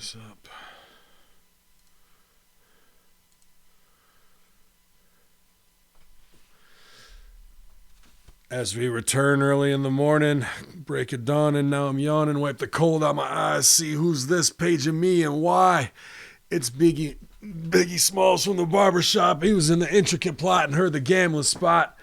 this up. As we return early in the morning, break of dawn, and now I'm yawning, wipe the cold out my eyes, see who's this paging me and why. It's Biggie Smalls from the barbershop. He was in the intricate plot and heard the gambling spot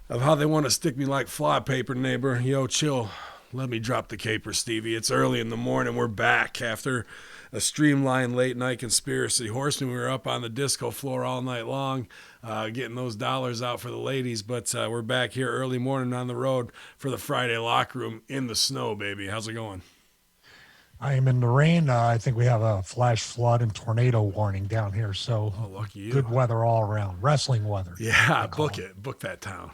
of how they want to stick me like flypaper, neighbor. Yo, chill. Let me drop the caper, Stevie. It's early in the morning. We're back after a streamlined late-night conspiracy. Horseman, we were up on the disco floor all night long, getting those dollars out for the ladies. But we're back here early morning on the road for the Friday locker room in the snow, baby. How's it going? I am in the rain. I think we have a flash flood and tornado warning down here. So lucky you. Good weather all around. Wrestling weather. Yeah, book it. Book that town.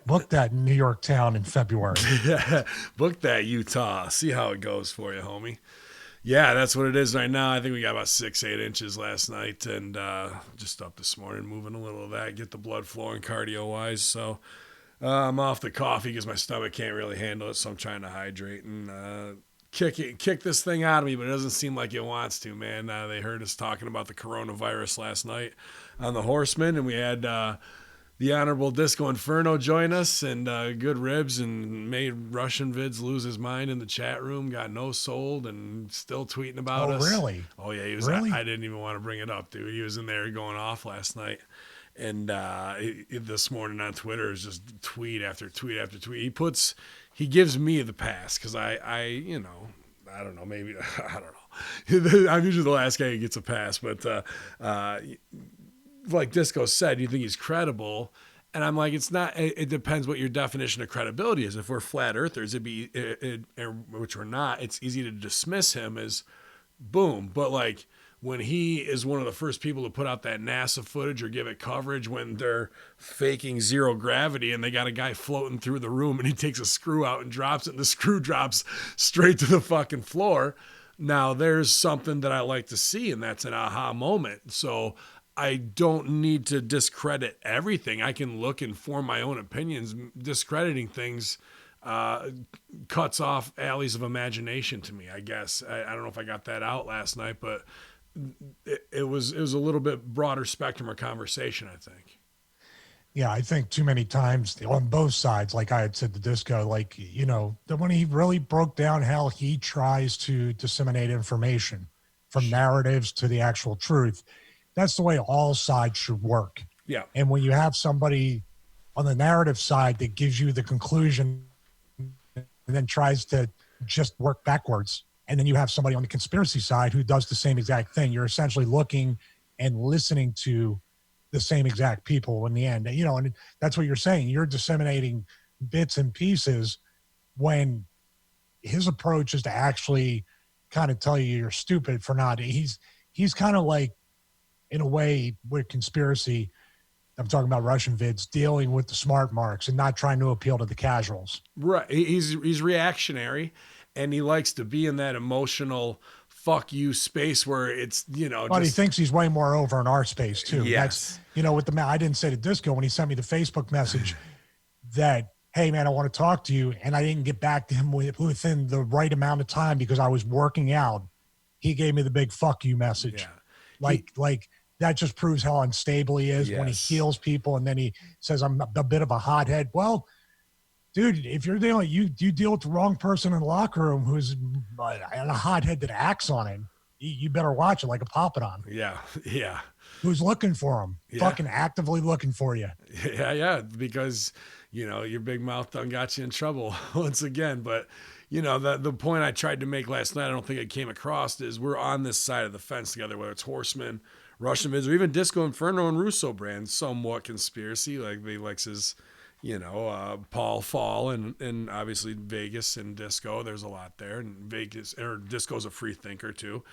Book that New York town in February. Yeah, book that Utah. See how it goes for you, homie. Yeah, that's what it is right now. I think we got about 6-8 inches last night, and just up this morning, moving a little of that, get the blood flowing cardio-wise. So I'm off the coffee because my stomach can't really handle it, so I'm trying to hydrate and kick this thing out of me, but it doesn't seem like it wants to, man. They heard us talking about the coronavirus last night on the Horseman, and we had the Honorable Disco Inferno join us, and good ribs, and made Russian Vids lose his mind in the chat room, got no sold, and still tweeting about us. Oh, really? Oh, yeah. He was. Really? I didn't even want to bring it up, dude. He was in there going off last night. And this morning on Twitter is just tweet after tweet after tweet. He gives me the pass because I don't know, maybe, I don't know. I'm usually the last guy who gets a pass, but like Disco said, you think he's credible. And I'm like, it's not, it depends what your definition of credibility is. If we're flat earthers, which we're not, it's easy to dismiss him as boom. But like when he is one of the first people to put out that NASA footage or give it coverage when they're faking zero gravity and they got a guy floating through the room and he takes a screw out and drops it and the screw drops straight to the fucking floor. Now there's something that I like to see, and that's an aha moment. So I don't need to discredit everything. I can look and form my own opinions. Discrediting things cuts off alleys of imagination to me, I guess. I don't know if I got that out last night, but it was a little bit broader spectrum of conversation, I think. Yeah, I think too many times on both sides, like I had said to Disco, like, when he really broke down how he tries to disseminate information from narratives to the actual truth. That's the way all sides should work. Yeah. And when you have somebody on the narrative side that gives you the conclusion and then tries to just work backwards, and then you have somebody on the conspiracy side who does the same exact thing, you're essentially looking and listening to the same exact people in the end. And that's what you're saying. You're disseminating bits and pieces when his approach is to actually kind of tell you you're stupid for not. He's kind of like, in a way, with conspiracy, I'm talking about Russian Vids, dealing with the smart marks and not trying to appeal to the casuals. Right. He's reactionary, and he likes to be in that emotional fuck you space where it's, But he thinks he's way more over in our space too. Yes. That's, I didn't say to Disco when he sent me the Facebook message that, hey man, I want to talk to you. And I didn't get back to him within the right amount of time because I was working out. He gave me the big fuck you message. Yeah. Like that just proves how unstable he is when he heals people. And then he says, I'm a bit of a hothead. Well, dude, if you're dealing, you deal with the wrong person in the locker room who's a hothead that acts on him. You better watch it like a Papadon. Yeah. Yeah. Who's looking for him? Yeah. Fucking actively looking for you. Yeah. Because, your big mouth done got you in trouble once again. But, the point I tried to make last night, I don't think it came across, is we're on this side of the fence together, whether it's Horseman, Russian Vids, or even Disco Inferno and Russo brand, somewhat conspiracy, like the Lex's, Paul Fall and obviously Vegas and Disco. There's a lot there, and Vegas or Disco's a free thinker too,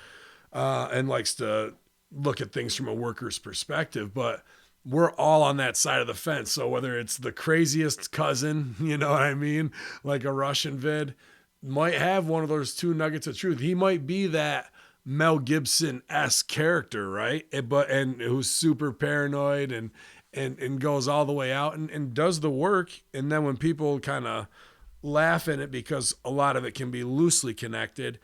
and likes to look at things from a worker's perspective. But we're all on that side of the fence. So whether it's the craziest cousin, you know what I mean, like a Russian Vid, might have one of those two nuggets of truth. He might be that Mel Gibson-esque character, right? And who's super paranoid and goes all the way out and does the work. And then when people kind of laugh at it because a lot of it can be loosely connected,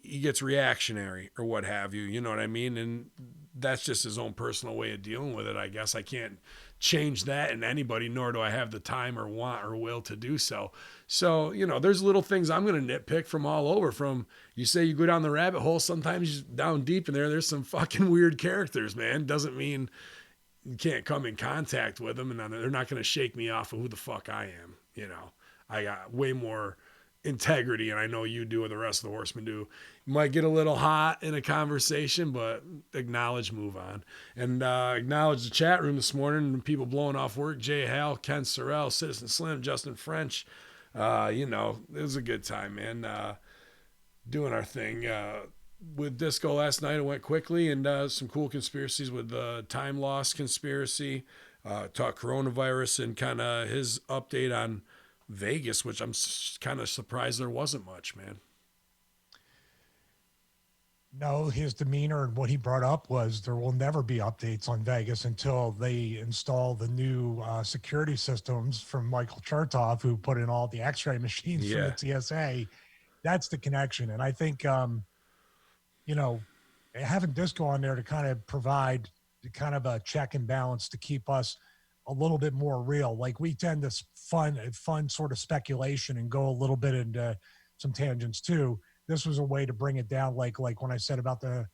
he gets reactionary or what have you. You know what I mean? And that's just his own personal way of dealing with it. I guess I can't change that in anybody, nor do I have the time or want or will to do so. So, you know, there's little things I'm going to nitpick from all over. From, you say you go down the rabbit hole, sometimes down deep in there's some fucking weird characters, man. Doesn't mean you can't come in contact with them, and they're not going to shake me off of who the fuck I am. You know, I got way more integrity, and I know you do and the rest of the horsemen do. You might get a little hot in a conversation, but acknowledge, move on. And acknowledge the chat room this morning, people blowing off work: Jay Hal, Ken Sorrell, Citizen Slim, Justin French. You know, it was a good time, man. Doing our thing with disco last night. It went quickly, and some cool conspiracies with the time loss conspiracy. Talk coronavirus and kind of his update on Vegas, which I'm kind of surprised there wasn't much, man. No, his demeanor and what he brought up was there will never be updates on Vegas until they install the new security systems from Michael Chertoff, who put in all the x-ray machines from the TSA. That's the connection. And I think, you know, having Disco on there to kind of provide kind of a check and balance to keep us a little bit more real. Like, we tend to fun sort of speculation and go a little bit into some tangents too. This was a way to bring it down. Like when I said about the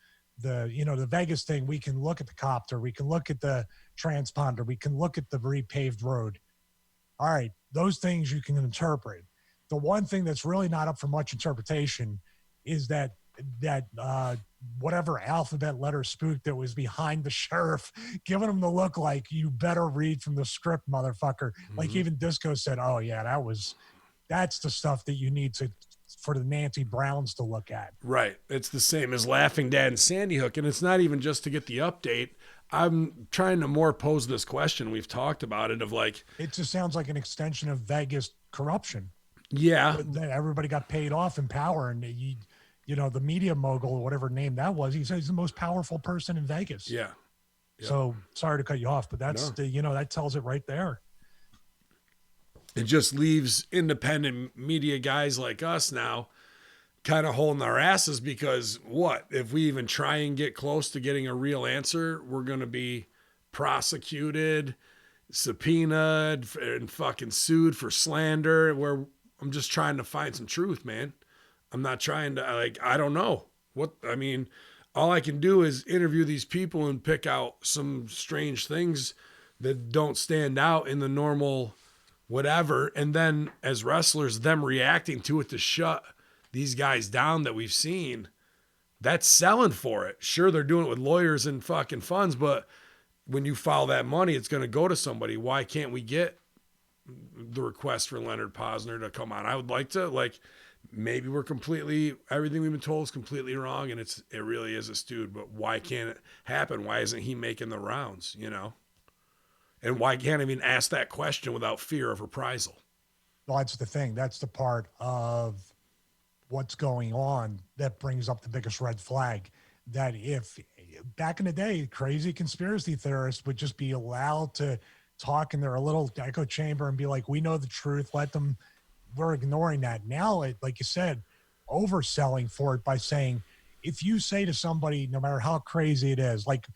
Vegas thing, we can look at the copter, we can look at the transponder, we can look at the repaved road. All right, those things you can interpret. The one thing that's really not up for much interpretation is that whatever alphabet letter spook that was behind the sheriff, giving him the look like, you better read from the script, motherfucker. Mm-hmm. Like, even Disco said, oh yeah, that's the stuff that you need for the Nancy Browns to look at. Right. It's the same as Laughing Dad and Sandy Hook. And it's not even just to get the update. I'm trying to more pose this question. We've talked about it, of like, it just sounds like an extension of Vegas corruption. Yeah. Everybody got paid off in power, and you know, the media mogul, whatever name that was, he said he's the most powerful person in Vegas. Yeah. Yep. So sorry to cut you off, but that's that tells it right there. It just leaves independent media guys like us now kind of holding our asses, because what if we even try and get close to getting a real answer, we're going to be prosecuted, subpoenaed, and fucking sued for slander. Where I'm just trying to find some truth, man. I'm not trying to, I don't know all I can do is interview these people and pick out some strange things that don't stand out in the normal whatever. And then as wrestlers, them reacting to it to shut these guys down that we've seen, that's selling for it. Sure, they're doing it with lawyers and fucking funds, but when you follow that money, it's going to go to somebody. Why can't we get the request for Leonard Posner to come on? I would like to, maybe everything we've been told is completely wrong, and it really is a stewed, but why can't it happen? Why isn't he making the rounds, you know? And why can't I even ask that question without fear of reprisal? Well, that's the thing. That's the part of what's going on that brings up the biggest red flag. That if back in the day, crazy conspiracy theorists would just be allowed to talk in their little echo chamber and be like, we know the truth, let them. We're ignoring that. Now, like you said, overselling for it by saying, if you say to somebody, no matter how crazy it is, like,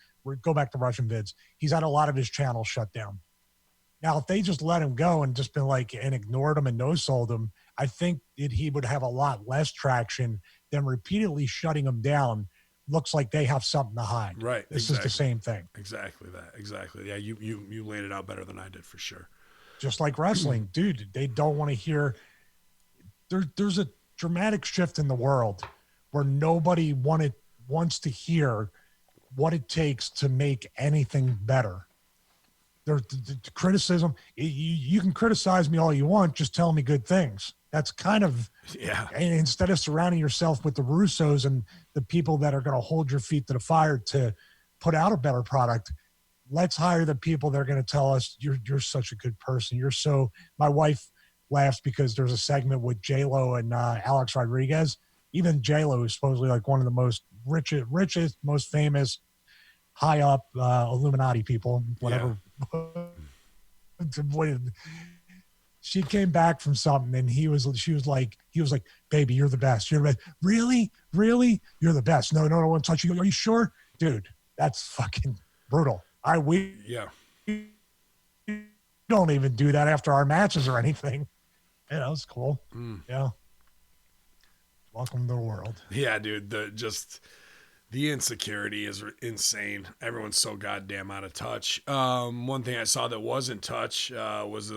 go back to Russian vids, he's had a lot of his channels shut down. Now, if they just let him go and just been and ignored him and no-sold him, I think that he would have a lot less traction than repeatedly shutting him down. Looks like they have something to hide. Right. This is the same thing. Exactly that. Exactly. Yeah, you laid it out better than I did, for sure. Just like wrestling, dude, they don't want to hear. There's a dramatic shift in the world where nobody wants to hear what it takes to make anything better. There's the criticism. You can criticize me all you want. Just tell me good things. That's kind of, and instead of surrounding yourself with the Russos and the people that are going to hold your feet to the fire to put out a better product, let's hire the people that are going to tell us you're such a good person. My wife laughs because there's a segment with J-Lo and Alex Rodriguez. Even J-Lo is supposedly one of the most richest, most famous, high up Illuminati people, whatever. Yeah. She came back from something and she was like, He was like, baby, you're the best. You're the best. Really? Really? You're the best. No, I won't touch you. Are you sure? Dude, that's fucking brutal. We don't even do that after our matches or anything. Yeah, that was cool. Yeah. Welcome to the world. Yeah, dude. The insecurity is insane. Everyone's so goddamn out of touch. One thing I saw that was in touch was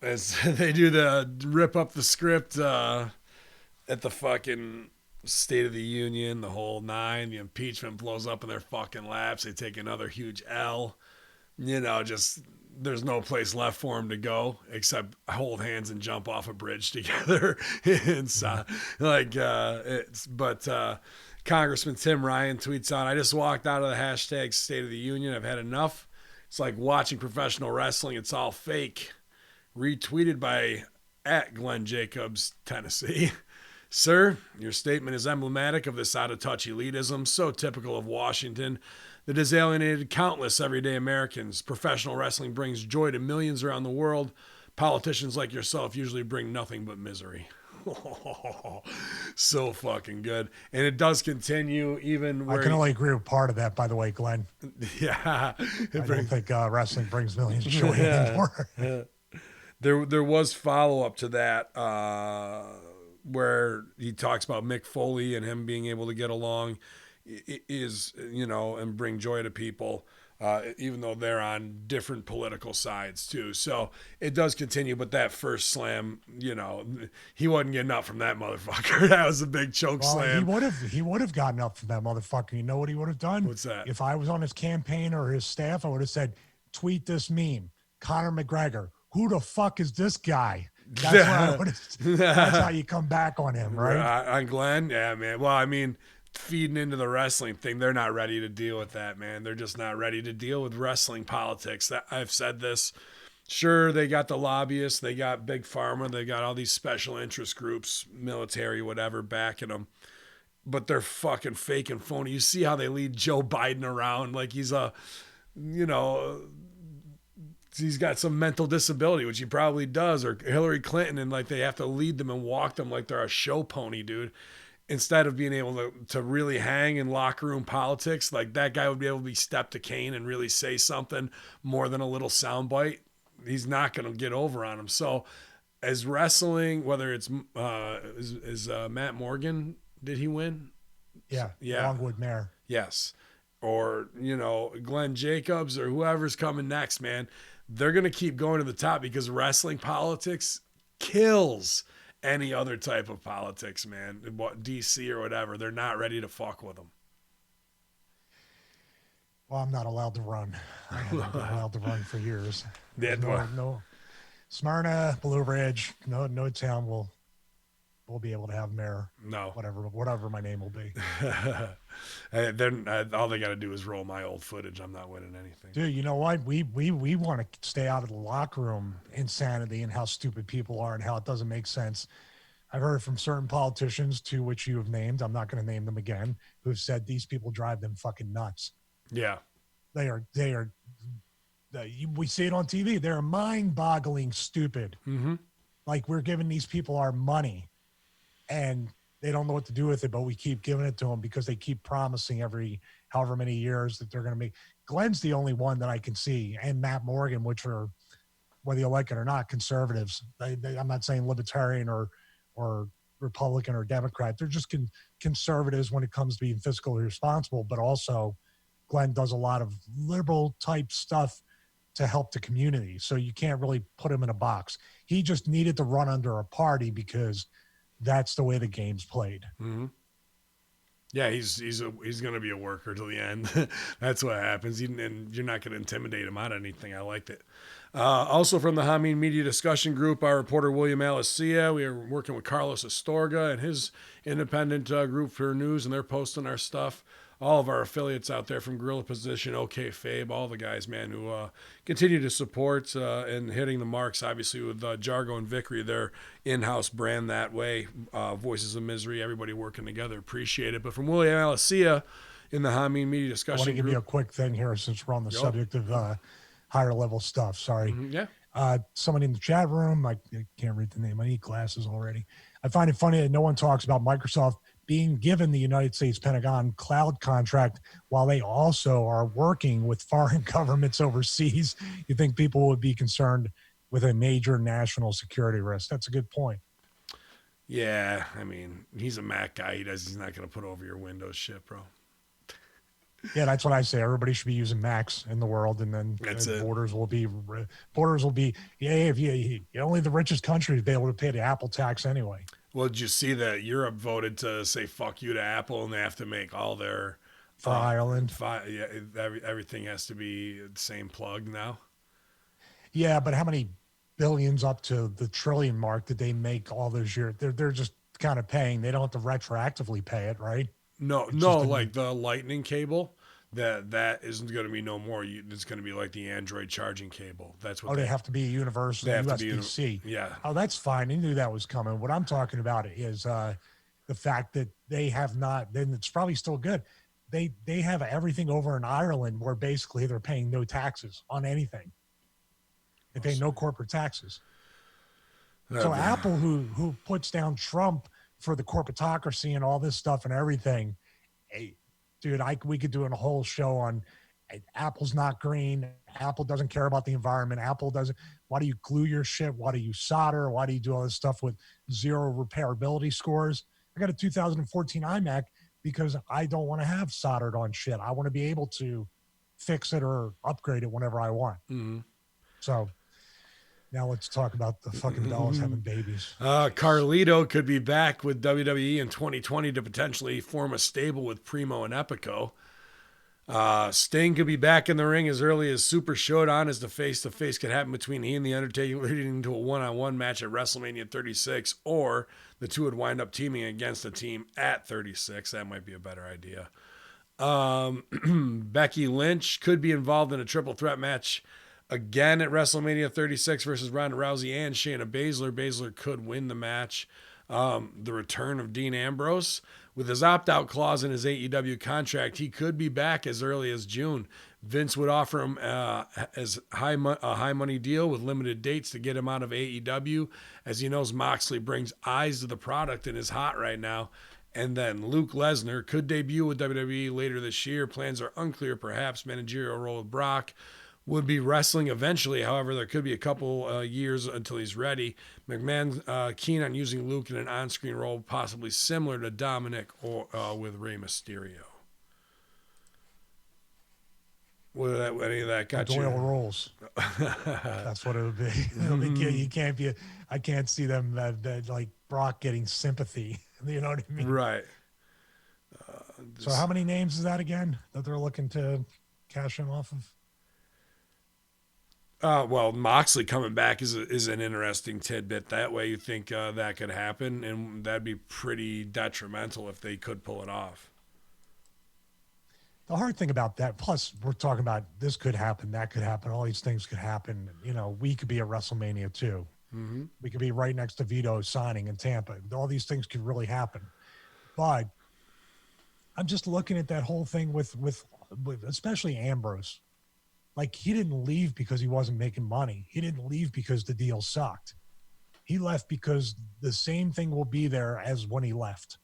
as they do the rip up the script at the fucking State of the Union, the whole nine, the impeachment blows up in their fucking laps. They take another huge L. Just there's no place left for them to go except hold hands and jump off a bridge together. Congressman Tim Ryan tweets out, I just walked out of the hashtag State of the Union. I've had enough. It's like watching professional wrestling. It's all fake. Retweeted by @Glenn Jacobs, Tennessee. Sir, your statement is emblematic of this out-of-touch elitism, so typical of Washington, that has alienated countless everyday Americans. Professional wrestling brings joy to millions around the world. Politicians like yourself usually bring nothing but misery. So fucking good. And it does continue even where... I can only agree with part of that, by the way, Glenn. Yeah. I don't think wrestling brings millions of joy anymore. There was follow-up to that where he talks about Mick Foley and him being able to get along and bring joy to people, even though they're on different political sides too. So it does continue, but that first slam, he wasn't getting up from that motherfucker. That was a big choke slam. He would have gotten up from that motherfucker. You know what he would have done? What's that? If I was on his campaign or his staff, I would have said, tweet this meme. Conor McGregor. Who the fuck is this guy? That's how you come back on him, right? On Glenn? Yeah, man. Well, I mean, feeding into the wrestling thing, they're not ready to deal with that, man. They're just not ready to deal with wrestling politics. I've said this. Sure, they got the lobbyists, they got Big Pharma, they got all these special interest groups, military, whatever, backing them. But they're fucking fake and phony. You see how they lead Joe Biden around like he's he's got some mental disability, which he probably does, or Hillary Clinton, and like they have to lead them and walk them like they're a show pony, dude. Instead of being able to really hang in locker room politics, like that guy would be able to be step to cane and really say something more than a little soundbite. He's not going to get over on him. So as wrestling, whether it's Matt Morgan, did he win? Yeah. Longwood Mayor. Yes. Or, Glenn Jacobs or whoever's coming next, man. They're going to keep going to the top because wrestling politics kills any other type of politics, man. DC or whatever. They're not ready to fuck with them. Well, I'm not allowed to run. I haven't been allowed to run for years. No. Smyrna, Blue Ridge, no town will be able to have mayor. No. Whatever my name will be. Then all they got to do is roll my old footage. I'm not winning anything. Dude, you know what? We want to stay out of the locker room insanity and how stupid people are and how it doesn't make sense. I've heard from certain politicians, to which you have named, I'm not going to name them again, who've said these people drive them fucking nuts. Yeah. They are we see it on TV. They're mind-boggling stupid. Mm-hmm. Like we're giving these people our money and they don't know what to do with it, but we keep giving it to them because they keep promising every however many years that they're going to make. Glenn's the only one that I can see, and Matt Morgan, which are, whether you like it or not, conservatives. I'm not saying libertarian or Republican or Democrat. They're just conservatives when it comes to being fiscally responsible, but also Glenn does a lot of liberal type stuff to help the community. So you can't really put him in a box. He just needed to run under a party because that's the way the game's played. Mm-hmm. Yeah, he's going to be a worker till the end. That's what happens. And you're not going to intimidate him out of anything. I liked it. Also from the Hamin Media Discussion Group, our reporter William Alessia. We are working with Carlos Astorga and his independent group for news, and they're posting our stuff. All of our affiliates out there from Gorilla Position, OK Fabe, all the guys, man, who continue to support and hitting the marks, obviously, with Jargo and Vickery, their in-house brand that way. Voices of Misery, everybody working together. Appreciate it. But from William Alessia in the Hamin Media Discussion Group. I want to give you a quick thing here since we're on the subject of higher level stuff. Sorry. Mm-hmm, yeah. Somebody in the chat room, I can't read the name. I need glasses already. I find it funny that no one talks about Microsoft being given the United States Pentagon cloud contract while they also are working with foreign governments overseas. You think people would be concerned with a major national security risk? That's a good point. Yeah, I mean, he's a Mac guy. He's not going to put over your Windows shit, bro. Yeah, that's what I say. Everybody should be using Macs in the world, and then That's it. borders will be. Yeah. If you only the richest countries be able to pay the Apple tax anyway. Well, did you see that Europe voted to say fuck you to Apple, and they have to make all their For Ireland. yeah, everything has to be the same plug now. Yeah, but how many billions up to the trillion mark did they make all those years? They're just kind of paying. They don't have to retroactively pay it, right? No, It's no, just like the lightning cable, that isn't going to be no more. It's going to be like the Android charging cable. That's what they have to be universal they have USB-C. yeah. Oh, that's fine. I knew that was coming. What I'm talking about is the fact that they have not. Then it's probably still good. They have everything over in Ireland where basically they're paying no taxes on anything. They pay no corporate taxes. So Apple, who puts down Trump for the corporatocracy and all this stuff and everything, hey, dude, we could do a whole show on Apple's not green. Apple doesn't care about the environment. Apple doesn't. Why do you glue your shit? Why do you solder? Why do you do all this stuff with zero repairability scores? I got a 2014 iMac because I don't want to have soldered on shit. I want to be able to fix it or upgrade it whenever I want. Mm-hmm. So now let's talk about the fucking dolls having babies. Carlito could be back with WWE in 2020 to potentially form a stable with Primo and Epico. Sting could be back in the ring as early as Super Showdown, as the face-to-face could happen between he and The Undertaker, leading to a one-on-one match at WrestleMania 36, or the two would wind up teaming against a team at 36. That might be a better idea. Becky Lynch could be involved in a triple threat match again at WrestleMania 36 versus Ronda Rousey and Shayna Baszler. Baszler could win the match. The return of Dean Ambrose. With his opt-out clause in his AEW contract, he could be back as early as June. Vince would offer him as a high money deal with limited dates to get him out of AEW, as he knows Moxley brings eyes to the product and is hot right now. And then Luke Lesnar could debut with WWE later this year. Plans are unclear, perhaps managerial role with Brock. Would be wrestling eventually. However, there could be a couple years until he's ready. McMahon keen on using Luke in an on-screen role, possibly similar to Dominic or with Rey Mysterio. Would any of that got Doyle you? rolls. That's what it would be. You can't be. I can't see them that like Brock getting sympathy. You know what I mean? Right. So how many names is that again that they're looking to cash in off of? Well, Moxley coming back is an interesting tidbit. That way, you think that could happen, and that'd be pretty detrimental if they could pull it off. The hard thing about that, plus we're talking about this could happen, that could happen, all these things could happen. You know, we could be at WrestleMania too. Mm-hmm. We could be right next to Vito signing in Tampa. All these things could really happen. But I'm just looking at that whole thing with especially Ambrose. Like, he didn't leave because he wasn't making money. He didn't leave because the deal sucked. He left because the same thing will be there as when he left.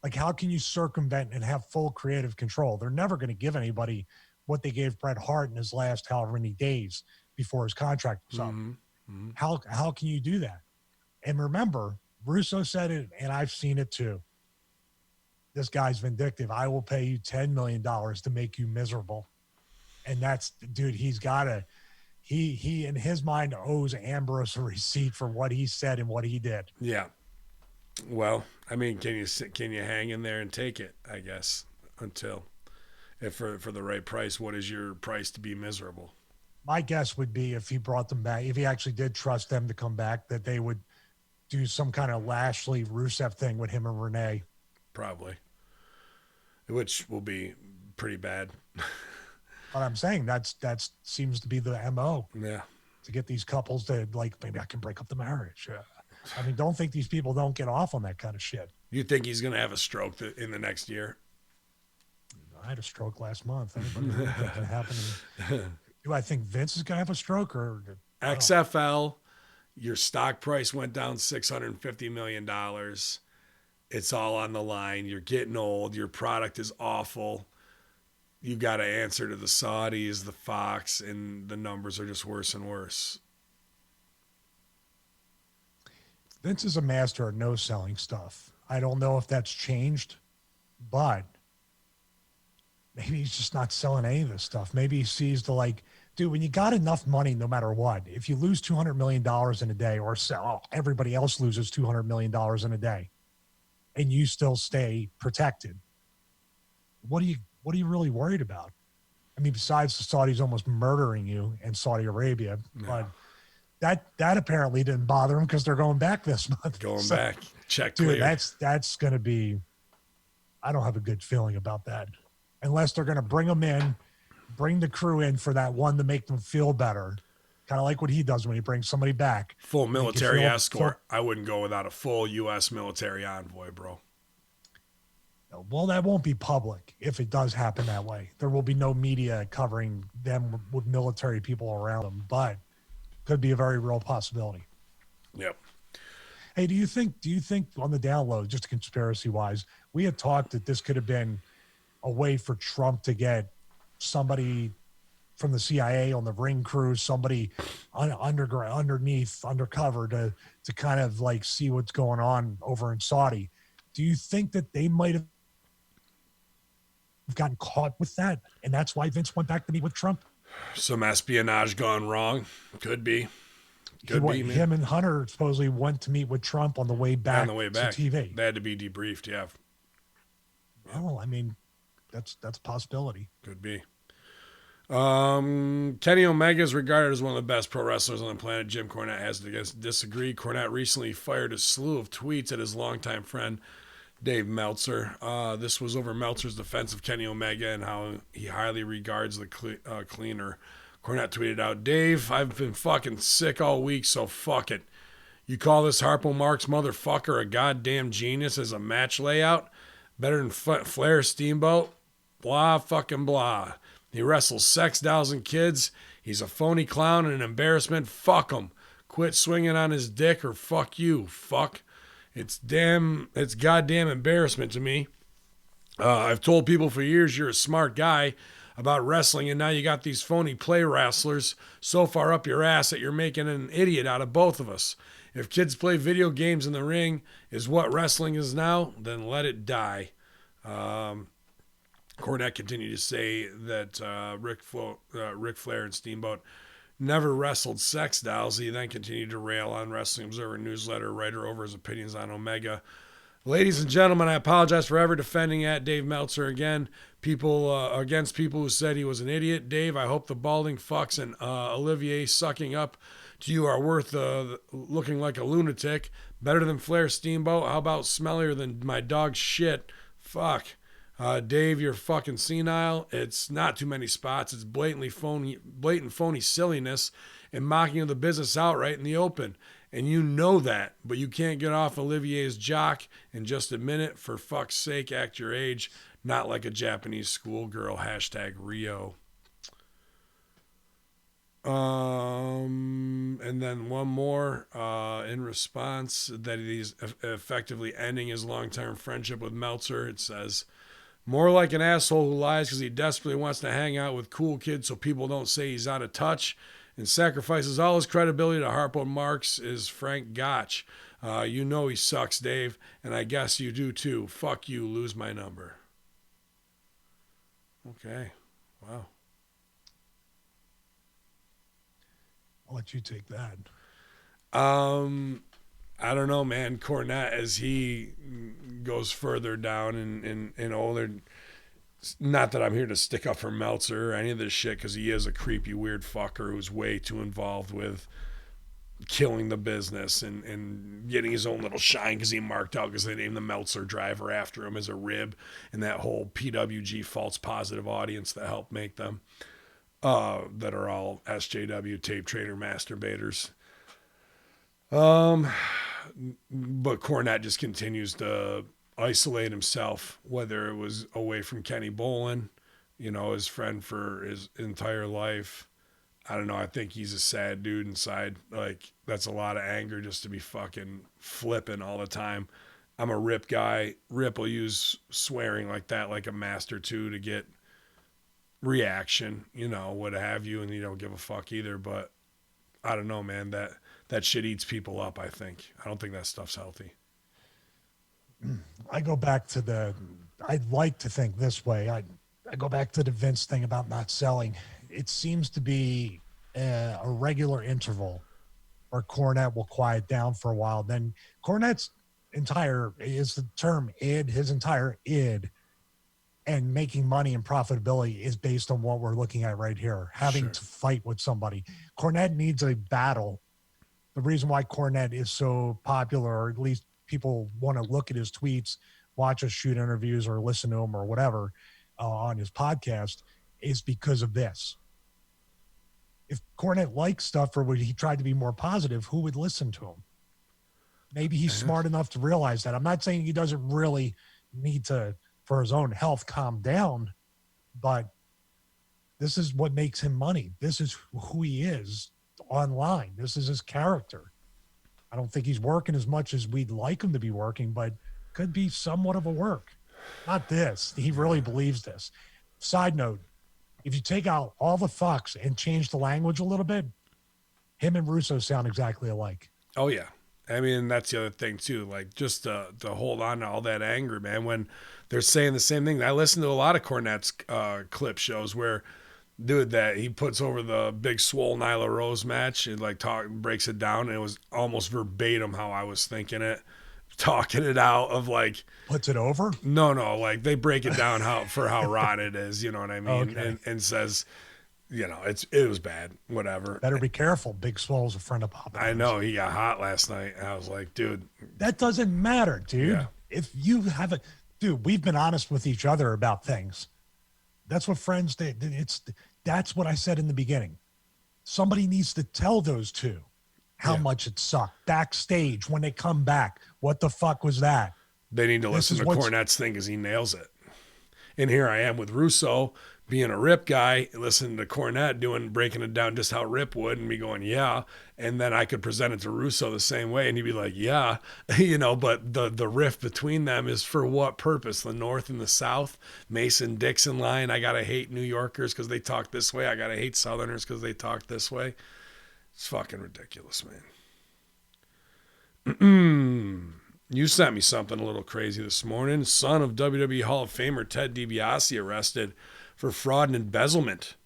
Like, how can you circumvent and have full creative control? They're never going to give anybody what they gave Bret Hart in his last however many days before his contract was up. Mm-hmm. How can you do that? And remember, Russo said it, and I've seen it too. This guy's vindictive. I will pay you $10 million to make you miserable. And that's, dude, he in his mind owes Ambrose a receipt for what he said and what he did. Yeah. Well, I mean, can you hang in there and take it, I guess, until if for the right price? What is your price to be miserable? My guess would be if he brought them back, if he actually did trust them to come back, that they would do some kind of Lashley Rusev thing with him and Renee. Probably. Which will be pretty bad. But I'm saying that seems to be the MO. Yeah. To get these couples to, like, maybe I can break up the marriage. I mean, don't think these people don't get off on that kind of shit. You think he's going to have a stroke in the next year? I had a stroke last month. Anybody know what can happen? Do I think Vince is going to have a stroke, or Wow. XFL, your stock price went down $650 million. It's all on the line. You're getting old. Your product is awful. You got to answer to the Saudis, the Fox, and the numbers are just worse and worse. Vince is a master at no selling stuff. I don't know if that's changed, but maybe he's just not selling any of this stuff. Maybe he sees the like, dude, when you got enough money, no matter what, if you lose $200 million in a day or sell, everybody else loses $200 million in a day and you still stay protected. What are you really worried about? I mean, besides the Saudis almost murdering you in Saudi Arabia, but that apparently didn't bother them because they're going back this month. Going back, check dude, clear. That's going to be. I don't have a good feeling about that, unless they're going to bring them in, bring the crew in for that one to make them feel better, kind of like what he does when he brings somebody back. Full military escort. I wouldn't go without a full U.S. military envoy, bro. Well, that won't be public if it does happen that way. There will be no media covering them with military people around them, but could be a very real possibility. Yep. Hey, do you think on the download, just conspiracy wise, we had talked that this could have been a way for Trump to get somebody from the CIA on the ring crew, somebody undercover to kind of like see what's going on over in Saudi. Do you think that they might have gotten caught with that, and that's why Vince went back to meet with Trump? Some espionage gone wrong. Could be. Man. Him and Hunter supposedly went to meet with Trump on the way back, to TV. They had to be debriefed, yeah. Well, I mean, that's a possibility. Could be. Kenny Omega is regarded as one of the best pro wrestlers on the planet. Jim Cornette has to disagree. Cornette recently fired a slew of tweets at his longtime friend, Dave Meltzer. This was over Meltzer's defense of Kenny Omega and how he highly regards the cleaner. Cornette tweeted out, "Dave, I've been fucking sick all week, so fuck it. You call this Harpo Marx motherfucker a goddamn genius as a match layout? Better than Flair Steamboat? Blah fucking blah. He wrestles sex dolls and kids. He's a phony clown and an embarrassment. Fuck him. Quit swinging on his dick or fuck you. Fuck. It's goddamn embarrassment to me. I've told people for years you're a smart guy about wrestling, and now you got these phony play wrestlers so far up your ass that you're making an idiot out of both of us. If kids play video games in the ring is what wrestling is now, then let it die." Cornette continued to say that Ric Flair and Steamboat never wrestled sex dolls. He then continued to rail on Wrestling Observer newsletter writer over his opinions on Omega. "Ladies and gentlemen, I apologize for ever defending at Dave Meltzer against people who said he was an idiot. Dave, I hope the balding fucks and Olivier sucking up to you are worth looking like a lunatic. Better than Flair Steamboat. How about smellier than my dog's shit? Fuck. Dave, you're fucking senile. It's not too many spots. It's blatant phony silliness and mocking of the business outright in the open. And you know that, but you can't get off Olivier's jock and just admit it. For fuck's sake, act your age, not like a Japanese schoolgirl. #Rio. And then one more in response that he's effectively ending his long-term friendship with Meltzer. It says, "More like an asshole who lies because he desperately wants to hang out with cool kids so people don't say he's out of touch and sacrifices all his credibility to Harpo Marx is Frank Gotch. You know he sucks, Dave, and I guess you do too. Fuck you, lose my number." Okay. Wow. I'll let you take that. I don't know, man. Cornette, as he goes further down and older, not that I'm here to stick up for Meltzer or any of this shit, because he is a creepy, weird fucker who's way too involved with killing the business and getting his own little shine because he marked out because they named the Meltzer driver after him as a rib and that whole PWG false positive audience that helped make them, that are all SJW tape trader masturbators. But Cornette just continues to isolate himself, whether it was away from Kenny Bolin, his friend for his entire life, I don't know. I think he's a sad dude inside. Like, that's a lot of anger just to be fucking flipping all the time. I'm a Rip guy. Rip will use swearing like that, like a master too, to get reaction, what have you, and you don't give a fuck either. But I don't know, man. That shit eats people up, I think. I don't think that stuff's healthy. I go back to I'd like to think this way. I go back to the Vince thing about not selling. It seems to be a regular interval where Cornette will quiet down for a while. Then Cornette's his entire id and making money and profitability is based on what we're looking at right here, having to fight with somebody. Cornette needs a battle. The reason why Cornette is so popular, or at least people want to look at his tweets, watch his shoot interviews, or listen to him or whatever on his podcast, is because of this. If Cornette liked stuff or he tried to be more positive, who would listen to him? Maybe he's smart enough to realize that. I'm not saying he doesn't really need to, for his own health, calm down, but this is what makes him money. This is who he is online. This is his character. I don't think he's working as much as we'd like him to be working, but could be somewhat of a work. Not this. He really believes this. Side note, if you take out all the fucks and change the language a little bit, him and Russo sound exactly alike. Oh, yeah. I mean, that's the other thing, too. Like, just to hold on to all that anger, man, when they're saying the same thing. I listen to a lot of Cornette's clip shows where, dude, that he puts over the big swole Nyla Rose match and, like, breaks it down, and it was almost verbatim how I was thinking it. Talking it out of, like, puts it over? No, like they break it down for how rotten it is, you know what I mean? Okay. And says, it was bad, whatever. Better be careful. Big Swole's a friend of Papa. I know, he got hot last night. I was like, dude, that doesn't matter, dude. Yeah. If you have dude, we've been honest with each other about things. That's what friends do. That's what I said in the beginning. Somebody needs to tell those two how much it sucked. Backstage, when they come back, what the fuck was that? They need to listen to Cornette's thing because he nails it. And here I am with Russo being a Rip guy, listening to Cornette breaking it down just how Rip would, and me going, yeah. And then I could present it to Russo the same way, and he'd be like, yeah. But the rift between them is for what purpose? The North and the South? Mason-Dixon line, I got to hate New Yorkers because they talk this way. I got to hate Southerners because they talk this way. It's fucking ridiculous, man. You sent me something a little crazy this morning. Son of WWE Hall of Famer Ted DiBiase arrested for fraud and embezzlement.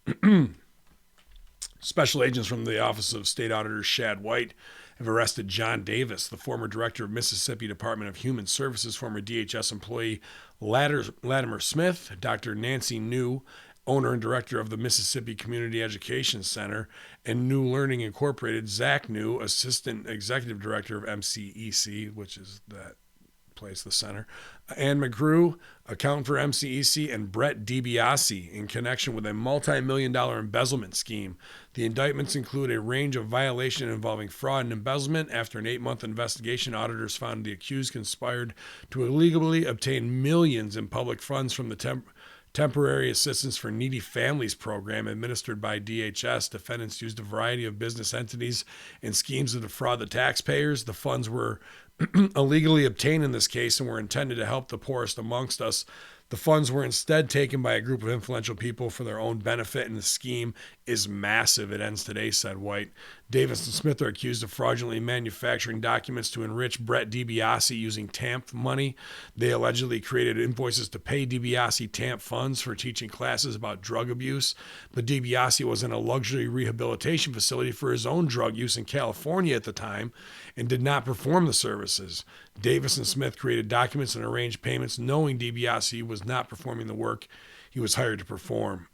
Special agents from the Office of State Auditor Shad White have arrested John Davis, the former director of Mississippi Department of Human Services, former DHS employee Latimer Smith, Dr. Nancy New, owner and director of the Mississippi Community Education Center, and New Learning Incorporated, Zach New, assistant executive director of MCEC, which is that place, the center, Ann McGrew, accountant for MCEC, and Brett DiBiase in connection with a multi-million-dollar embezzlement scheme. The indictments include a range of violations involving fraud and embezzlement. After an 8-month investigation, auditors found the accused conspired to illegally obtain millions in public funds from the Temporary Assistance for Needy Families program administered by DHS. Defendants used a variety of business entities and schemes to defraud the taxpayers. The funds were illegally obtained in this case and were intended to help the poorest amongst us. The funds were instead taken by a group of influential people for their own benefit, and the scheme is massive. It ends today, said White. Davis and Smith are accused of fraudulently manufacturing documents to enrich Brett DiBiase using TAMP money. They allegedly created invoices to pay DiBiase TAMP funds for teaching classes about drug abuse. But DiBiase was in a luxury rehabilitation facility for his own drug use in California at the time and did not perform the services. Davis and Smith created documents and arranged payments knowing DiBiase was not performing the work he was hired to perform.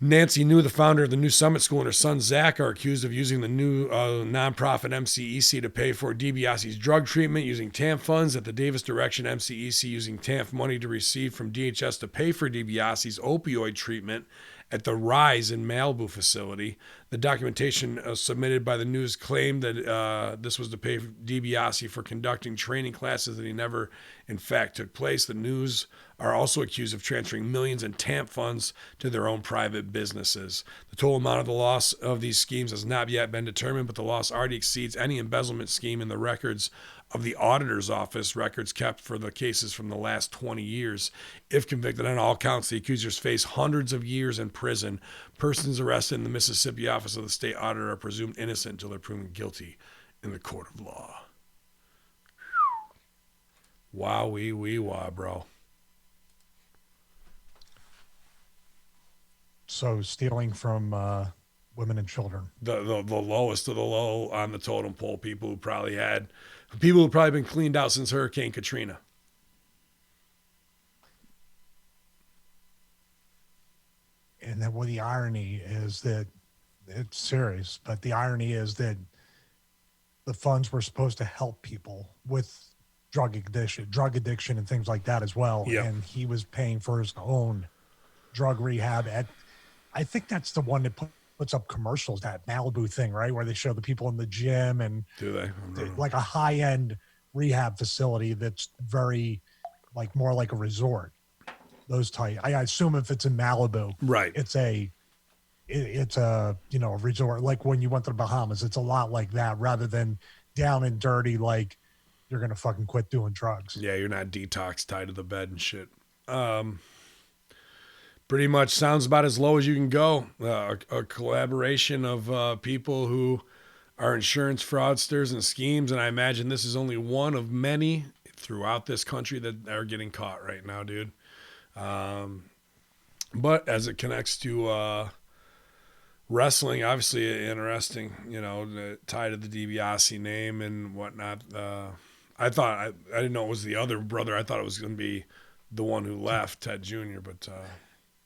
Nancy New, the founder of the New Summit School, and her son Zach are accused of using the new nonprofit MCEC to pay for DiBiase's drug treatment using TAMP funds. At the Davis direction, MCEC using TAMP money to receive from DHS to pay for DiBiase's opioid treatment at the Rise in Malibu facility. The documentation submitted by the news claimed that this was to pay Dibiase for conducting training classes that he never, in fact, took place. The news are also accused of transferring millions in TAMP funds to their own private businesses. The total amount of the loss of these schemes has not yet been determined, but the loss already exceeds any embezzlement scheme in the records of the auditor's office, records kept for the cases from the last 20 years. If convicted on all counts, the accusers face hundreds of years in prison. Persons arrested in the Mississippi office of the state auditor are presumed innocent until they're proven guilty in the court of law. Wow, wee, wah, bro. So stealing from women and children. The lowest of the low on the totem pole. People who probably been cleaned out since Hurricane Katrina. And then the irony is that it's serious, but the irony is that the funds were supposed to help people with drug addiction and things like that as well. Yep. And he was paying for his own drug rehab I think that's the one that puts up commercials, that Malibu thing, right? Where they show the people in the gym and do they? Like a high-end rehab facility that's very more like a resort. Those type. I assume if it's in Malibu, right? It's a a resort, like when you went to the Bahamas. It's a lot like that, rather than down and dirty, like you're gonna fucking quit doing drugs. Yeah, you're not detox tied to the bed and shit. Pretty much sounds about as low as you can go. A collaboration of people who are insurance fraudsters and schemes, and I imagine this is only one of many throughout this country that are getting caught right now, dude. But as it connects to wrestling, obviously interesting, tied to the DiBiase name and whatnot. I didn't know it was the other brother. I thought it was going to be the one who left, Ted Jr., but...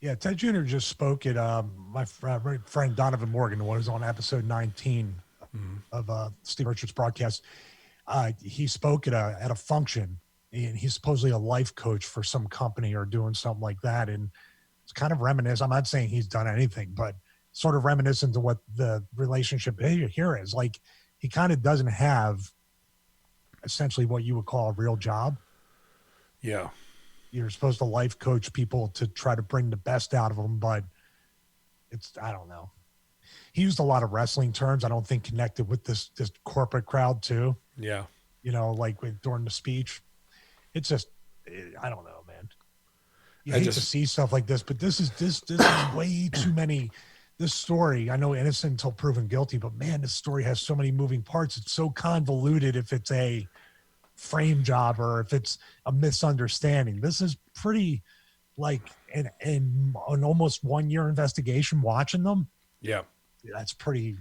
Yeah, Ted Jr. just spoke at my friend Donovan Morgan, who was on episode 19 of Steve Richards' broadcast. He spoke at a function, and he's supposedly a life coach for some company or doing something like that. And it's kind of reminiscent. I'm not saying he's done anything, but sort of reminiscent to what the relationship here is. Like, he kind of doesn't have essentially what you would call a real job. Yeah. You're supposed to life coach people to try to bring the best out of them, but I don't know. He used a lot of wrestling terms, I don't think connected with this corporate crowd too. Yeah. During the speech. It's just, I don't know, man. You hate to see stuff like this, but this is way too many. This story, I know innocent until proven guilty, but man, this story has so many moving parts. It's so convoluted if it's a frame job or if it's a misunderstanding. This is pretty an almost 1 year investigation watching them. Yeah. That's pretty,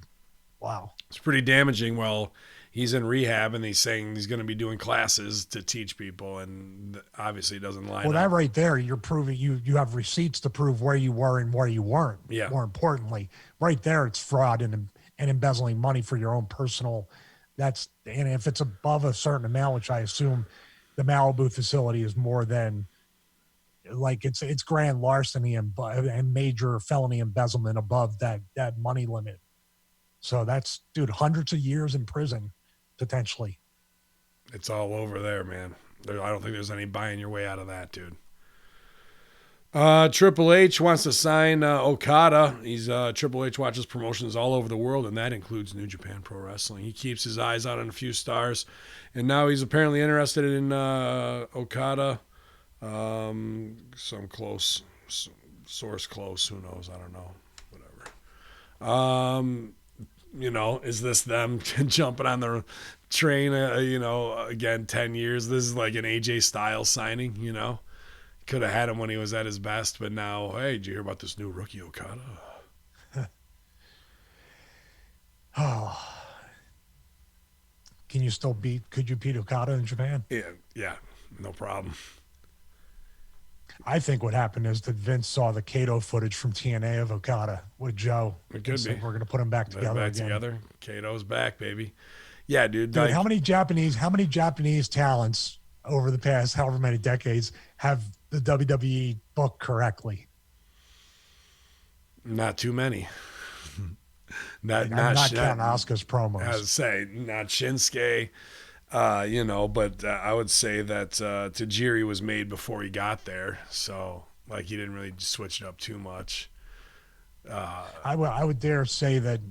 wow. It's pretty damaging. Well, he's in rehab and he's saying he's going to be doing classes to teach people, and obviously it doesn't line up. That right there, you're proving you have receipts to prove where you were and where you weren't. Yeah. More importantly, right there, it's fraud and embezzling money for your own personal. And if it's above a certain amount, which I assume the Malibu facility is more than, it's grand larceny and major felony embezzlement above that money limit. So that's, dude, hundreds of years in prison, potentially. It's all over there, man. I don't think there's any buying your way out of that, dude. Triple H wants to sign Okada. Triple H watches promotions all over the world, and that includes New Japan Pro Wrestling. He keeps his eyes out on a few stars, and now he's apparently interested in Okada. Some source close, who knows? I don't know. Whatever. Is this them jumping on the train? Again, 10 years. This is like an AJ Styles signing. Could have had him when he was at his best, but now, hey, did you hear about this new rookie Okada? Oh. Could you beat Okada in Japan? Yeah, no problem. I think what happened is that Vince saw the Kato footage from TNA of Okada with Joe. It could be. We're going to put them back together again. Kato's back, baby. Yeah, dude. How many Japanese talents over the past however many decades have the WWE booked correctly? Not too many. I'm not counting Asuka's promos. I would say not Shinsuke, but I would say that Tajiri was made before he got there, so like he didn't really switch it up too much. I would dare say that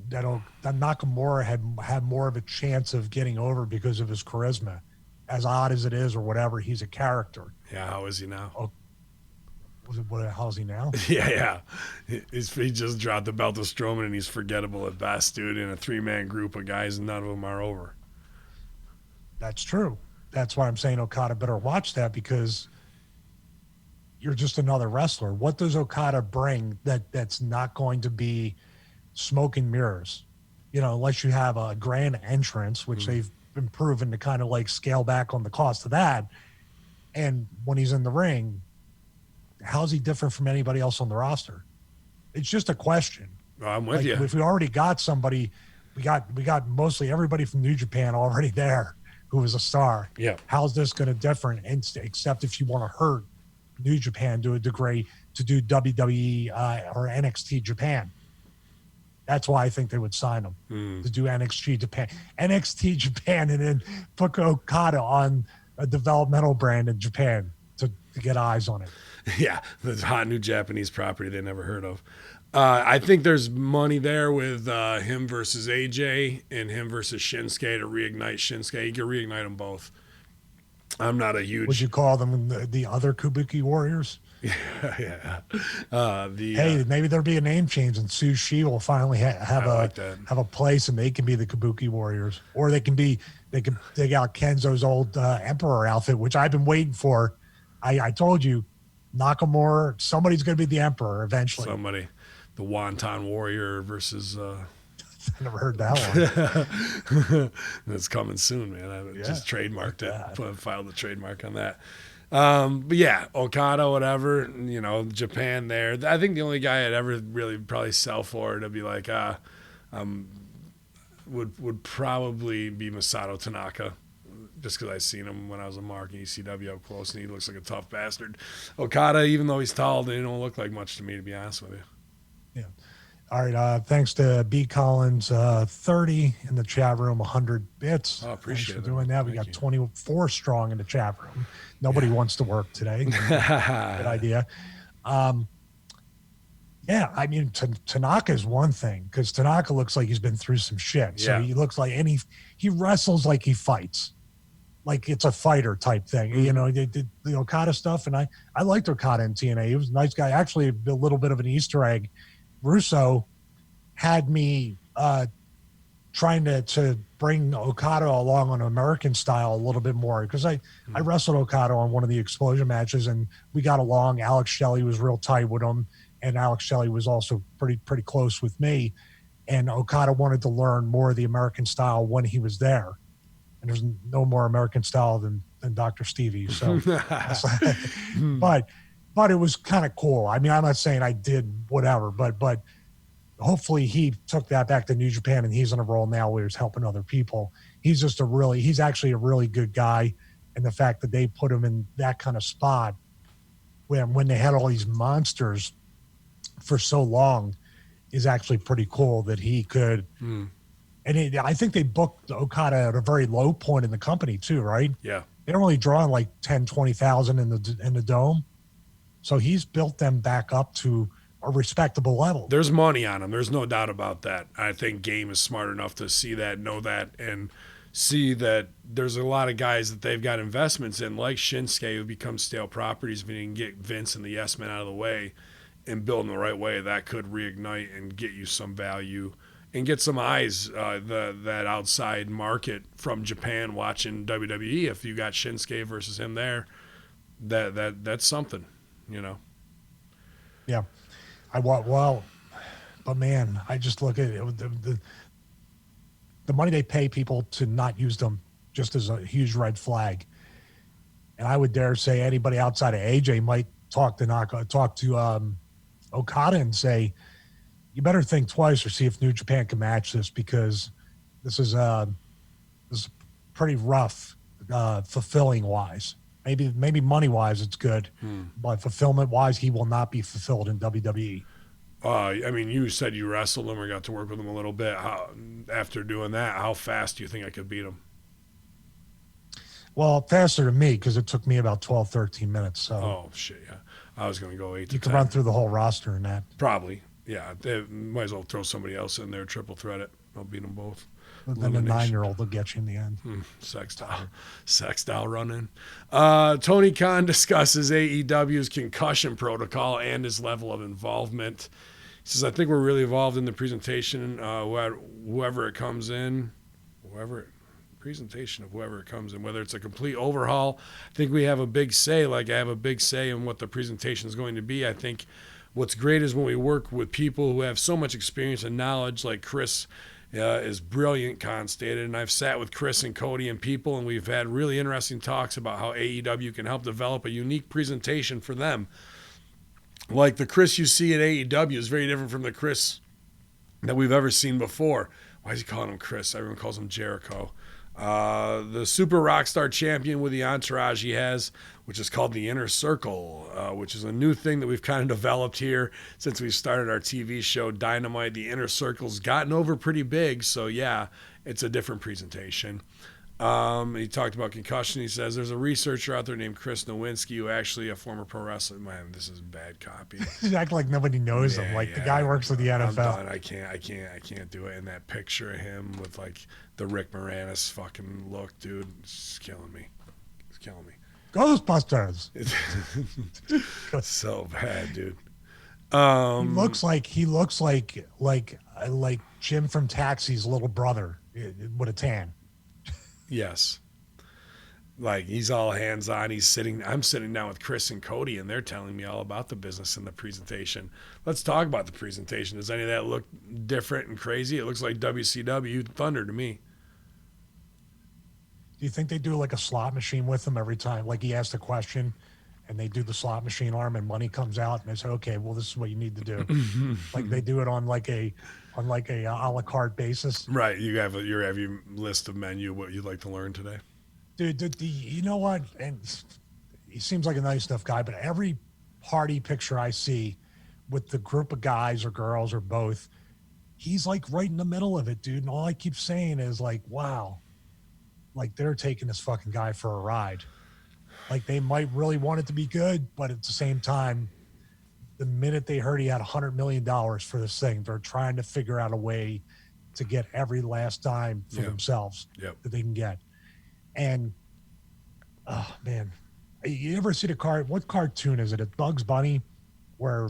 Nakamura had more of a chance of getting over because of his charisma, as odd as it is or whatever. He's a character. Yeah, how is he now? How's he now? Yeah. He just dropped the belt to Strowman, and he's forgettable at best, dude. In a 3-man group of guys, and none of them are over. That's true. That's why I'm saying Okada better watch that, because you're just another wrestler. What does Okada bring that's not going to be smoke and mirrors? Unless you have a grand entrance, which they've been proven to kind of like scale back on the cost of that. And when he's in the ring, how's he different from anybody else on the roster? It's just a question. I'm with you. If we already got somebody, we got mostly everybody from New Japan already there who was a star. Yeah. How's this going to different? Except if you want to hurt New Japan to a degree to do WWE or NXT Japan. That's why I think they would sign him to do NXT Japan, and then put Okada on a developmental brand in Japan to get eyes on it. Yeah, the hot new Japanese property they never heard of. I think there's money there with him versus AJ and him versus Shinsuke to reignite Shinsuke. You can reignite them both. I'm not a huge... Would you call them the other Kabuki Warriors? Yeah. Maybe there'll be a name change, and Sushi will finally have a place, and they can be the Kabuki Warriors, or they can dig out Kenzo's old Emperor outfit, which I've been waiting for. I told you, Nakamura, somebody's going to be the Emperor eventually. Somebody, the Wonton Warrior versus. I never heard that one. It's coming soon, man. I just trademarked it. Filed the trademark on that. But yeah, Okada, whatever, Japan there. I think the only guy I'd ever really probably sell for to be like, would probably be Masato Tanaka, just because I seen him when I was a mark in ECW up close, and he looks like a tough bastard. Okada, even though he's tall, they don't look like much to me, to be honest with you. Yeah. All right. Thanks to B Collins, 30 in the chat room, 100 bits. Oh, appreciate Thanks for doing that. We got you. 24 strong in the chat room. Nobody wants to work today. Good idea. I mean, Tanaka is one thing, because Tanaka looks like he's been through some shit. So he looks like, and he wrestles like he fights. Like it's a fighter type thing. They did the Okada stuff, and I liked Okada in TNA. He was a nice guy. Actually, a little bit of an Easter egg. Russo had me trying to bring Okada along on American style a little bit more, because I wrestled Okada on one of the Explosion matches, and we got along. Alex Shelley was real tight with him, and Alex Shelley was also pretty close with me. And Okada wanted to learn more of the American style when he was there. And there's no more American style than Dr. Stevie. So, but it was kind of cool. I mean, I'm not saying I did whatever, but hopefully he took that back to New Japan, and he's on a roll now where he's helping other people. He's actually a really good guy. And the fact that they put him in that kind of spot when they had all these monsters for so long is actually pretty cool that he could. And I think they booked Okada at a very low point in the company too, right? Yeah. They're only drawing like 10, 20,000 in the dome. So he's built them back up to a respectable level. There's money on him. There's no doubt about that. I think Game is smart enough to see that, know that, and see that there's a lot of guys that they've got investments in, like Shinsuke, who become stale properties if you can get Vince and the Yes Men out of the way and build in the right way. That could reignite and get you some value and get some eyes, that outside market from Japan watching WWE. If you got Shinsuke versus him there, that's something. Yeah. But man, I just look at it, the money they pay people to not use them just as a huge red flag. And I would dare say anybody outside of AJ might talk to Okada and say, you better think twice or see if New Japan can match this, because this is pretty rough, fulfilling wise. Maybe money wise it's good, but fulfillment wise he will not be fulfilled in WWE. I mean, you said you wrestled him or got to work with him a little bit. After doing that, how fast do you think I could beat him? Well, faster than me because it took me about 12, 13 minutes. So Oh, shit, yeah. I was going to go 8 to 10. you can run through the whole roster in that. Probably, yeah. They might as well throw somebody else in there, triple threat it. I'll beat them both. But then the 9-year-old will get you in the end. Sex style run-in. Tony Khan discusses AEW's concussion protocol and his level of involvement. He says, I think we're really involved in the presentation. Whoever it comes in, whoever it comes in, whether it's a complete overhaul, I think we have a big say. Like I have a big say in what the presentation is going to be. I think what's great is when we work with people who have so much experience and knowledge, like Chris is brilliant, Khan stated. And I've sat with Chris and Cody and people, and we've had really interesting talks about how AEW can help develop a unique presentation for them. Like the Chris you see at AEW is very different from the Chris that we've ever seen before. Why is he calling him Chris? Everyone calls him Jericho. The super rock star champion with the entourage he has, which is called the Inner Circle, which is a new thing that we've kind of developed here since we started our TV show Dynamite. The Inner Circle's gotten over pretty big, so yeah, it's a different presentation. He talked about concussion. He says there's a researcher out there named Chris Nowinski who actually a former pro wrestler. Man, this is bad copy. You act like nobody knows him. Like the guy works with the NFL. I'm done. I can't do it. And that picture of him with like the Rick Moranis fucking look, dude, it's killing me. It's killing me. Ghostbusters. So bad, dude. He looks like Jim from Taxi's little brother with a tan. Yes. Like he's all hands on. I'm sitting down with Chris and Cody and they're telling me all about the business and the presentation. Let's talk about the presentation. Does any of that look different and crazy? It looks like WCW Thunder to me. Do you think they do like a slot machine with him every time? Like he asks the question and they do the slot machine arm and money comes out and they say, okay, well, this is what you need to do. Like they do it on like a a la carte basis. Right. You have your list of menu, what you'd like to learn today. Dude, you know what? And he seems like a nice enough guy, but every party picture I see with the group of guys or girls or both, he's like right in the middle of it, dude. And all I keep saying is like, wow, like they're taking this fucking guy for a ride. Like they might really want it to be good, but at the same time, the minute they heard he had $100 million for this thing, they're trying to figure out a way to get every last dime for themselves that they can get. And, oh, man, you ever see what cartoon is it? It's Bugs Bunny, where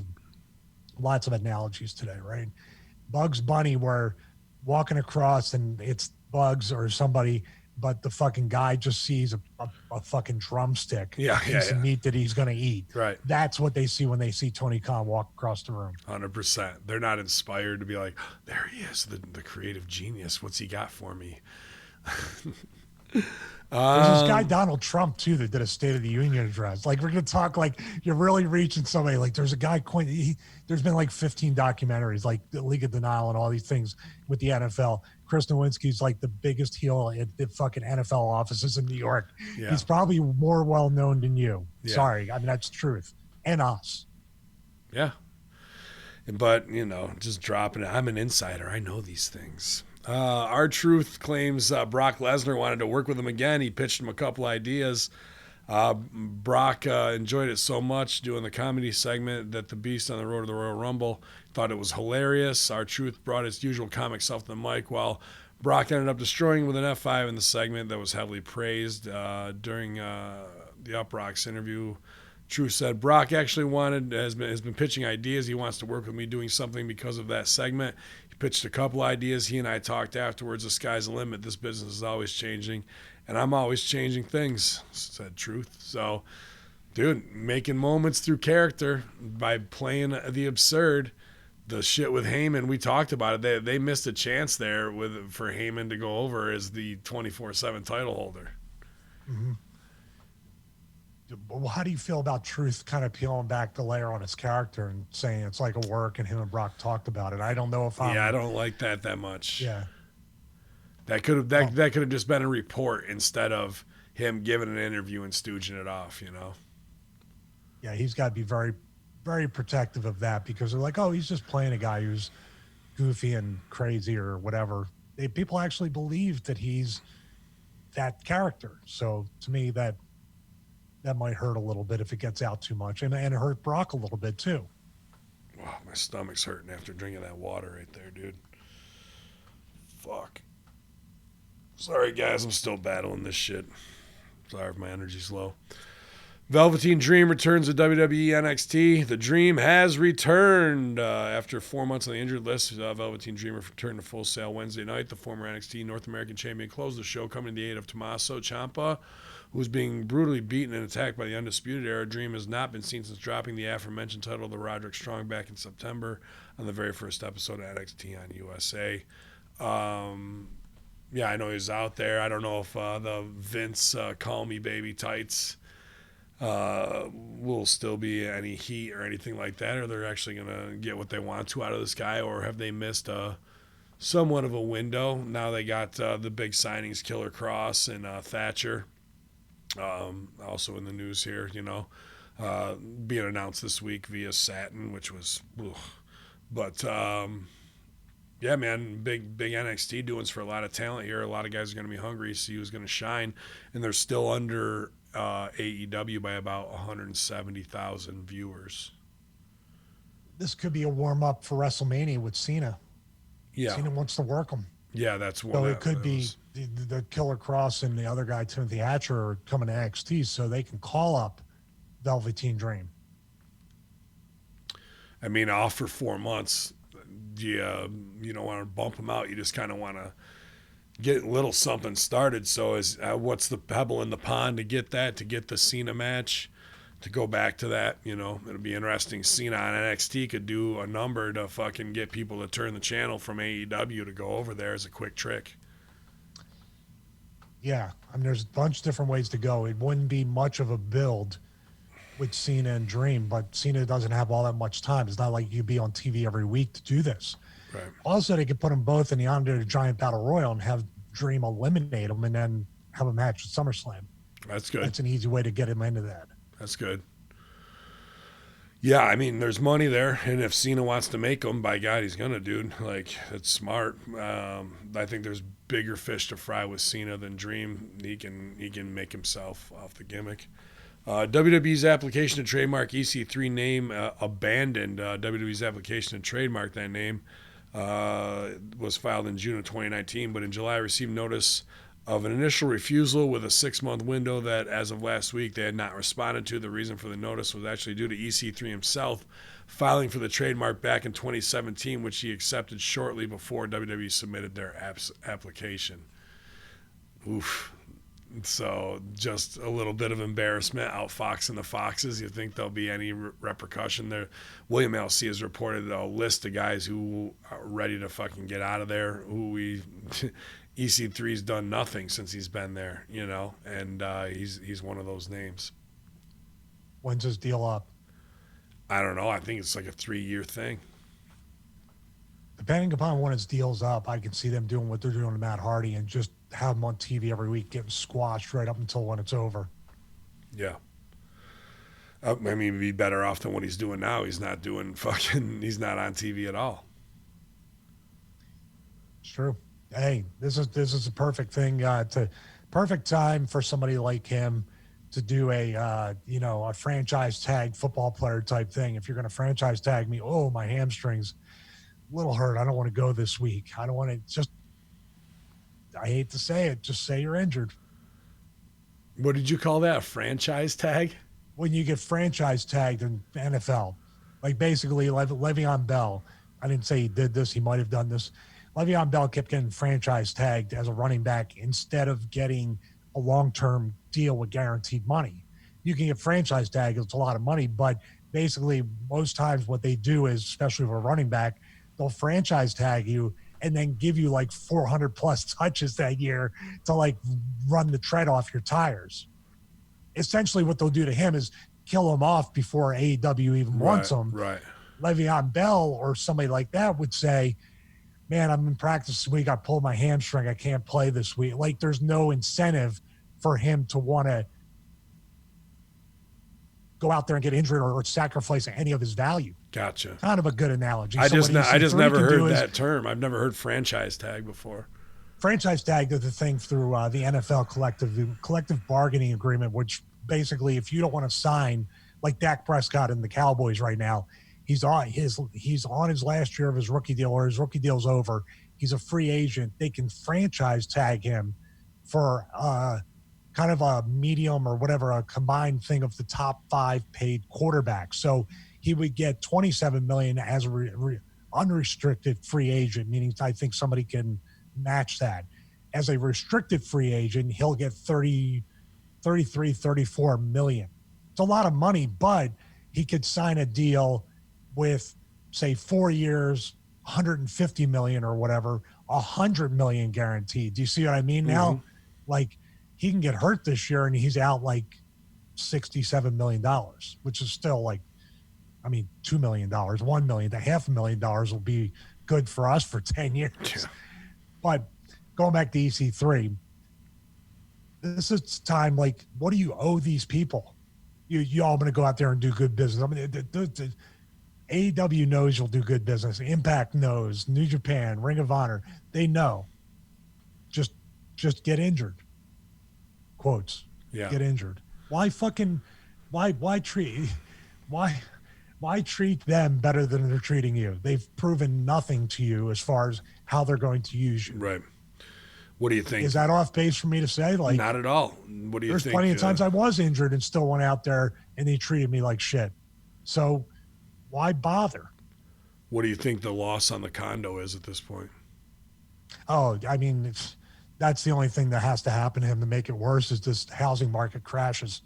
lots of analogies today, right? Bugs Bunny, where walking across and it's Bugs or somebody, but the fucking guy just sees a fucking drumstick, piece of meat that he's going to eat. Right. That's what they see when they see Tony Khan walk across the room. 100%. They're not inspired to be like, there he is, the creative genius. What's he got for me? There's this guy Donald Trump too that did a State of the Union address. Like we're gonna talk like you're really reaching somebody. Like there's a guy there's been like 15 documentaries like the League of Denial and all these things with the NFL. Chris Nowinski's like the biggest heel at the fucking NFL offices in New York. Yeah. He's probably more well known than you. Yeah. Sorry, I mean that's the truth. And us. Yeah. But just dropping it. I'm an insider. I know these things. R-Truth claims Brock Lesnar wanted to work with him again. He pitched him a couple ideas. Brock enjoyed it so much doing the comedy segment that the Beast on the road to the Royal Rumble thought it was hilarious. R-Truth brought his usual comic self to the mic while Brock ended up destroying him with an F5 in the segment that was heavily praised. During the Uproxx interview, Truth said, Brock actually has been pitching ideas. He wants to work with me doing something because of that segment. Pitched a couple ideas. He and I talked afterwards. The sky's the limit. This business is always changing, and I'm always changing things, said Truth. So, dude, making moments through character by playing the absurd. The shit with Hamin, we talked about it. They missed a chance there for Hamin to go over as the 24/7 title holder. Mm-hmm. Well, how do you feel about Truth kind of peeling back the layer on his character and saying it's like a work and him and Brock talked about it? I don't know if I don't like that much. Yeah. That could have just been a report instead of him giving an interview and stooging it off, Yeah, he's got to be very, very protective of that because they're like, oh, he's just playing a guy who's goofy and crazy or whatever. People actually believe that he's that character. So to me, that might hurt a little bit if it gets out too much, and it hurt Brock a little bit too. Oh, my stomach's hurting after drinking that water right there, dude. Fuck. Sorry, guys. I'm still battling this shit. Sorry if my energy's low. Velveteen Dream returns to WWE NXT. The Dream has returned. After 4 months on the injured list, Velveteen Dream returned to Full Sail Wednesday night. The former NXT North American champion closed the show, coming to the aid of Tommaso Ciampa, who was being brutally beaten and attacked by the Undisputed Era. Dream has not been seen since dropping the aforementioned title to Roderick Strong back in September on the very first episode of NXT on USA. Yeah, I know he's out there. I don't know if the Vince Call Me Baby tights will still be any heat or anything like that, or they're actually going to get what they want to out of this guy, or have they missed somewhat of a window? Now they got the big signings, Killer Cross and Thatcher, also in the news here, being announced this week via Satin, which was, ugh. But yeah, man, big NXT doings for a lot of talent here. A lot of guys are going to be hungry to see who's going to shine, and they're still under AEW by about 170,000 viewers. This could be a warm-up for WrestleMania with Cena. Yeah. Cena wants to work him. Yeah, that's one. So it could be the Killer Cross and the other guy, Timothy Hatcher, are coming to NXT so they can call up Velveteen Dream. I mean, off for 4 months. You don't want to bump them out. You just kind of want to get a little something started. So what's the pebble in the pond to get the Cena match, to go back to that? It'll be interesting. Cena on NXT could do a number to fucking get people to turn the channel from AEW to go over there as a quick trick. Yeah, I mean, there's a bunch of different ways to go. It wouldn't be much of a build with Cena and Dream, but Cena doesn't have all that much time. It's not like you'd be on TV every week to do this. Right. Also, they could put them both in the Andre the Giant Battle Royal and have Dream eliminate them and then have a match at SummerSlam. That's good. That's an easy way to get him into that. That's good. Yeah, I mean, there's money there, and if Cena wants to make them, by God, he's gonna, dude. Like, it's smart. I think there's bigger fish to fry with Cena than Dream. He can make himself off the gimmick. WWE's application to trademark EC3 name abandoned. WWE's application to trademark that name was filed in June of 2019, but in July received notice of an initial refusal with a 6-month window that, as of last week, they had not responded to. The reason for the notice was actually due to EC3 himself filing for the trademark back in 2017, which he accepted shortly before WWE submitted their application. Oof. So just a little bit of embarrassment, outfoxing the Foxes. You think there'll be any repercussion there? William LC has reported a list of guys who are ready to fucking get out of there, EC3's done nothing since he's been there, and he's one of those names. When's his deal up? I don't know. I think it's like a 3-year thing. Depending upon when his deal's up, I can see them doing what they're doing to Matt Hardy and just have him on TV every week getting squashed right up until when it's over. Yeah. I mean, he'd be better off than what he's doing now. He's not on TV at all. It's true. Hey, this is a perfect thing. It's a perfect time for somebody like him to do a franchise tag football player type thing. If you're going to franchise tag me, my hamstrings a little hurt. I don't want to go this week. I don't want to I hate to say it, just say you're injured. What did you call that? A franchise tag? When you get franchise tagged in the NFL, like basically Le'Veon Bell. I didn't say he did this. He might have done this. Le'Veon Bell kept getting franchise tagged as a running back instead of getting a long-term deal with guaranteed money. You can get franchise tagged. It's a lot of money, but basically most times what they do is, especially for a running back, they'll franchise tag you and then give you like 400 plus touches that year to like run the tread off your tires. Essentially what they'll do to him is kill him off before AEW even wants him. Right. Le'Veon Bell or somebody like that would say, man, I'm in practice this week. I pulled my hamstring. I can't play this week. Like there's no incentive for him to want to go out there and get injured or sacrifice any of his value. Gotcha. Kind of a good analogy. I So just what I just EC3 never can do heard is that term. I've never heard franchise tag before. franchise tag did the thing through the NFL collective bargaining agreement, which basically, if you don't want to sign like Dak Prescott and the Cowboys right now, he's on his last year of his rookie deal, or his rookie deal's over. He's a free agent. They can franchise tag him for kind of a medium or whatever, a combined thing of the top 5 paid quarterbacks. So he would get $27 million as a unrestricted free agent, meaning I think somebody can match that. As a restricted free agent, he'll get 33, 34 million. It's a lot of money, but he could sign a deal with, say, 4 years, 150 million or whatever, 100 million guaranteed. Do you see what I mean? Now, like, he can get hurt this year and he's out like $67 million, which is still like, I mean, $2 million, $1 million, $500,000 will be good for us for 10 years. Yeah. But going back to EC3, this is time, like, what do you owe these people? You all going to go out there and do good business. I mean, the AEW knows you'll do good business. Impact knows. New Japan, Ring of Honor, they know. Just get injured. Quotes. Yeah. Get injured. Why treat them better than they're treating you? They've proven nothing to you as far as how they're going to use you. Right. What do you think? Is that off base for me to say? Like, not at all. What do you think? There's plenty of times I was injured and still went out there and they treated me like shit. So why bother? What do you think the loss on the condo is at this point? Oh, I mean, that's the only thing that has to happen to him to make it worse is this housing market crashes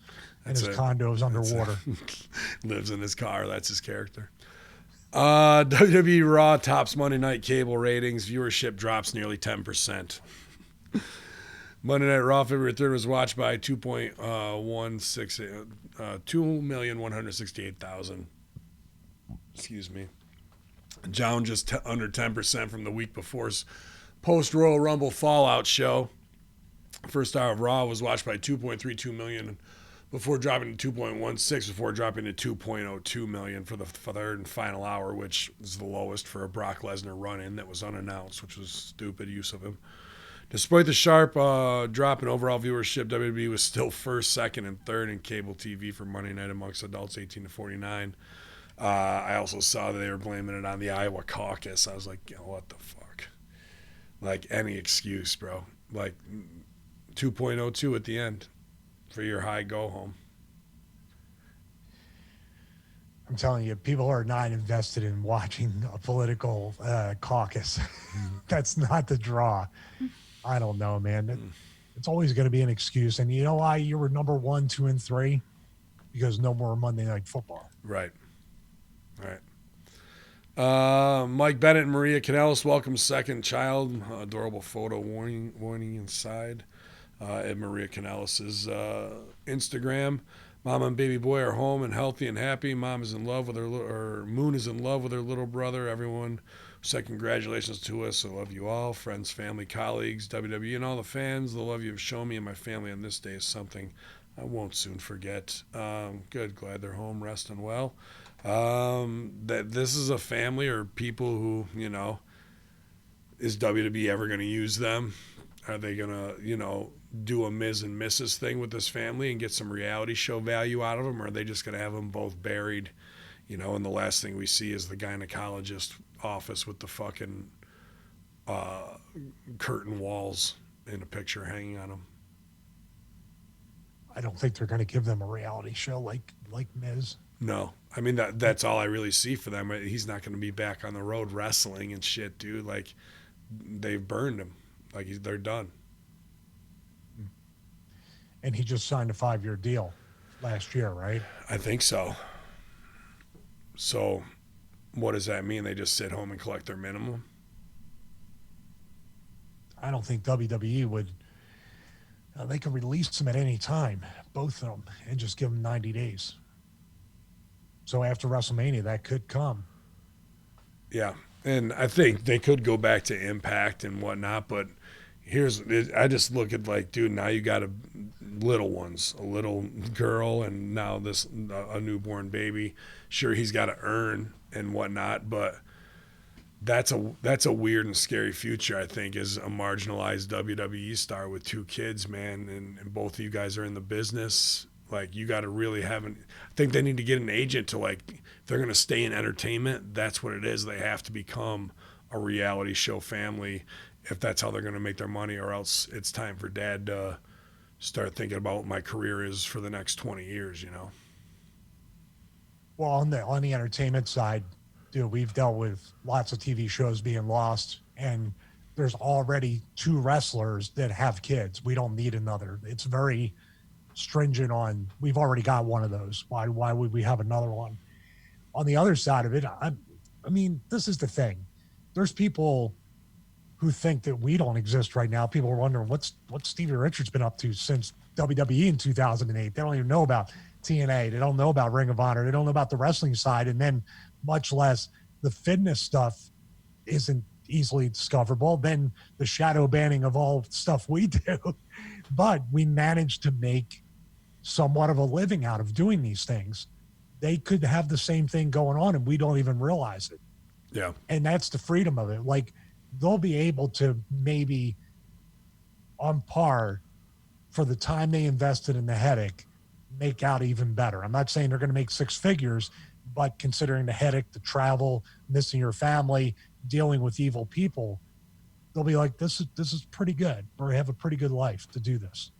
and his condo is underwater. Lives in his car. That's his character. WWE Raw tops Monday Night Cable ratings. Viewership drops nearly 10%. Monday Night Raw February 3rd was watched by 2,168,000. Excuse me. Down just under 10% from the week before's post-Royal Rumble Fallout show. First hour of Raw was watched by 2.32 million before dropping to 2.16, before dropping to 2.02 million for the third and final hour, which is the lowest for a Brock Lesnar run-in that was unannounced, which was stupid use of him. Despite the sharp drop in overall viewership, WWE was still first, second, and third in cable TV for Monday night amongst adults 18 to 49. I also saw that they were blaming it on the Iowa caucus. I was like, what the fuck? Like, any excuse, bro. Like, 2.02 at the end for your high go-home. I'm telling you, people are not invested in watching a political caucus. That's not the draw. I don't know, man. It's always going to be an excuse. And you know why you were number 1, 2, and 3? Because no more Monday Night Football. Right. Mike Bennett and Maria Kanellis welcome second child. Adorable photo warning inside at Maria Kanellis' Instagram. Mom and baby boy are home and healthy and happy. Mom is in love with Moon is in love with her little brother. Everyone said congratulations to us. I love you all, friends, family, colleagues, WWE, and all the fans. The love you have shown me and my family on this day is something I won't soon forget. Good, glad they're home, resting well. That this is a family or people who, is WWE ever going to use them? Are they going to, do a Ms. and Mrs. thing with this family and get some reality show value out of them? Or are they just going to have them both buried, and the last thing we see is the gynecologist office with the fucking curtain walls in a picture hanging on them? I don't think they're going to give them a reality show like Miz. No. I mean, that's all I really see for them. He's not going to be back on the road wrestling and shit, dude. Like, they've burned him. Like, they're done. And he just signed a 5-year deal last year, right? I think so. So, what does that mean? They just sit home and collect their minimum? I don't think WWE would. They could release them at any time, both of them, and just give them 90 days. So after WrestleMania, that could come. Yeah, and I think they could go back to Impact and whatnot, but, I just look at like, dude, now you got little ones, a little girl, and now a newborn baby. Sure, he's got to earn and whatnot, but that's a weird and scary future. I think as a marginalized WWE star with 2 kids, man, and both of you guys are in the business. Like, you got to really I think they need to get an agent to, like, if they're going to stay in entertainment, that's what it is. They have to become a reality show family if that's how they're going to make their money, or else it's time for dad to start thinking about what my career is for the next 20 years, Well, on the entertainment side, dude, we've dealt with lots of TV shows being lost, and there's already 2 wrestlers that have kids. We don't need another. It's very stringent on. We've already got one of those. Why would we have another one? On the other side of it, I mean, this is the thing. There's people who think that we don't exist right now. People are wondering what's Stevie Richards been up to since WWE in 2008. They don't even know about TNA. They don't know about Ring of Honor. They don't know about the wrestling side, and then much less the fitness stuff isn't easily discoverable. Then the shadow banning of all stuff we do, but we managed to make somewhat of a living out of doing these things. They could have the same thing going on, and we don't even realize it. Yeah. And that's the freedom of it. Like, they'll be able to maybe on par for the time they invested in the headache, make out even better. I'm not saying they're going to make 6 figures, but considering the headache, the travel, missing your family, dealing with evil people, they'll be like, this is pretty good. We have a pretty good life to do this.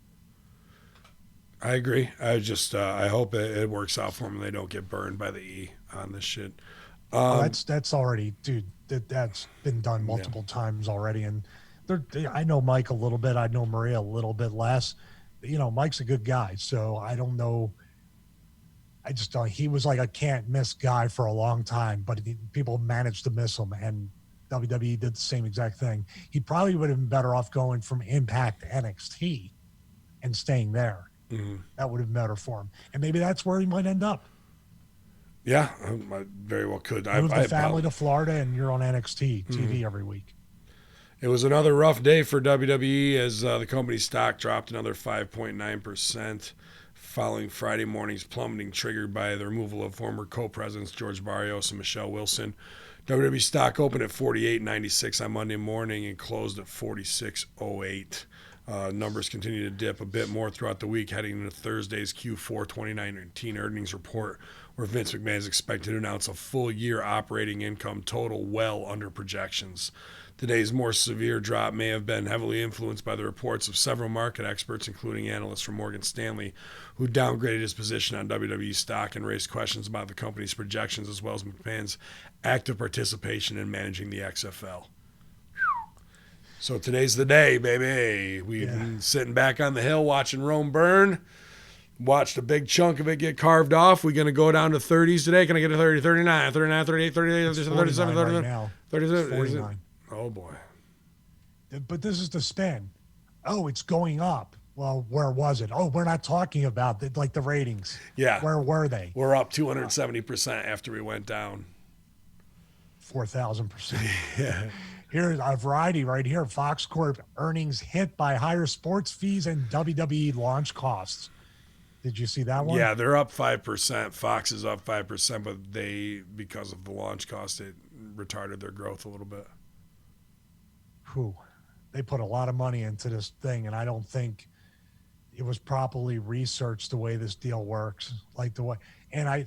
I agree. I just I hope it works out for them and they don't get burned by the E on this shit. That's already, dude. That's been done multiple times already, and I know Mike a little bit. I know Maria a little bit less. Mike's a good guy, so I don't know. I just don't. He was like a can't miss guy for a long time, but people managed to miss him, and WWE did the same exact thing. He probably would have been better off going from Impact to NXT and staying there. Mm-hmm. That would have been better for him, and maybe that's where he might end up. Yeah, I very well could. Move the family to Florida, and you're on NXT TV every week. It was another rough day for WWE as the company's stock dropped another 5.9% following Friday morning's plummeting triggered by the removal of former co-presidents George Barrios and Michelle Wilson. WWE stock opened at $48.96 on Monday morning and closed at $46.08. Numbers continue to dip a bit more throughout the week, heading into Thursday's Q4 2019 earnings report, where Vince McMahon is expected to announce a full-year operating income total well under projections. Today's more severe drop may have been heavily influenced by the reports of several market experts, including analysts from Morgan Stanley, who downgraded his position on WWE stock and raised questions about the company's projections as well as McMahon's active participation in managing the XFL. So today's the day, baby. We've been sitting back on the hill watching Rome burn. Watched a big chunk of it get carved off. We're going to go down to 30s today. Can I get a 30, 39, 39, 38, 38, 37, 39? 37, 49. Oh, boy. But this is the spin. Oh, it's going up. Well, where was it? Oh, we're not talking about it, like the ratings. Yeah. Where were they? We're up 270% after we went down. 4,000%. Yeah. Here's a variety right here. Fox Corp earnings hit by higher sports fees and WWE launch costs. Did you see that one? Yeah, they're up 5%. Fox is up 5%, but because of the launch cost, it retarded their growth a little bit. Whew. They put a lot of money into this thing, and I don't think it was properly researched the way this deal works. And I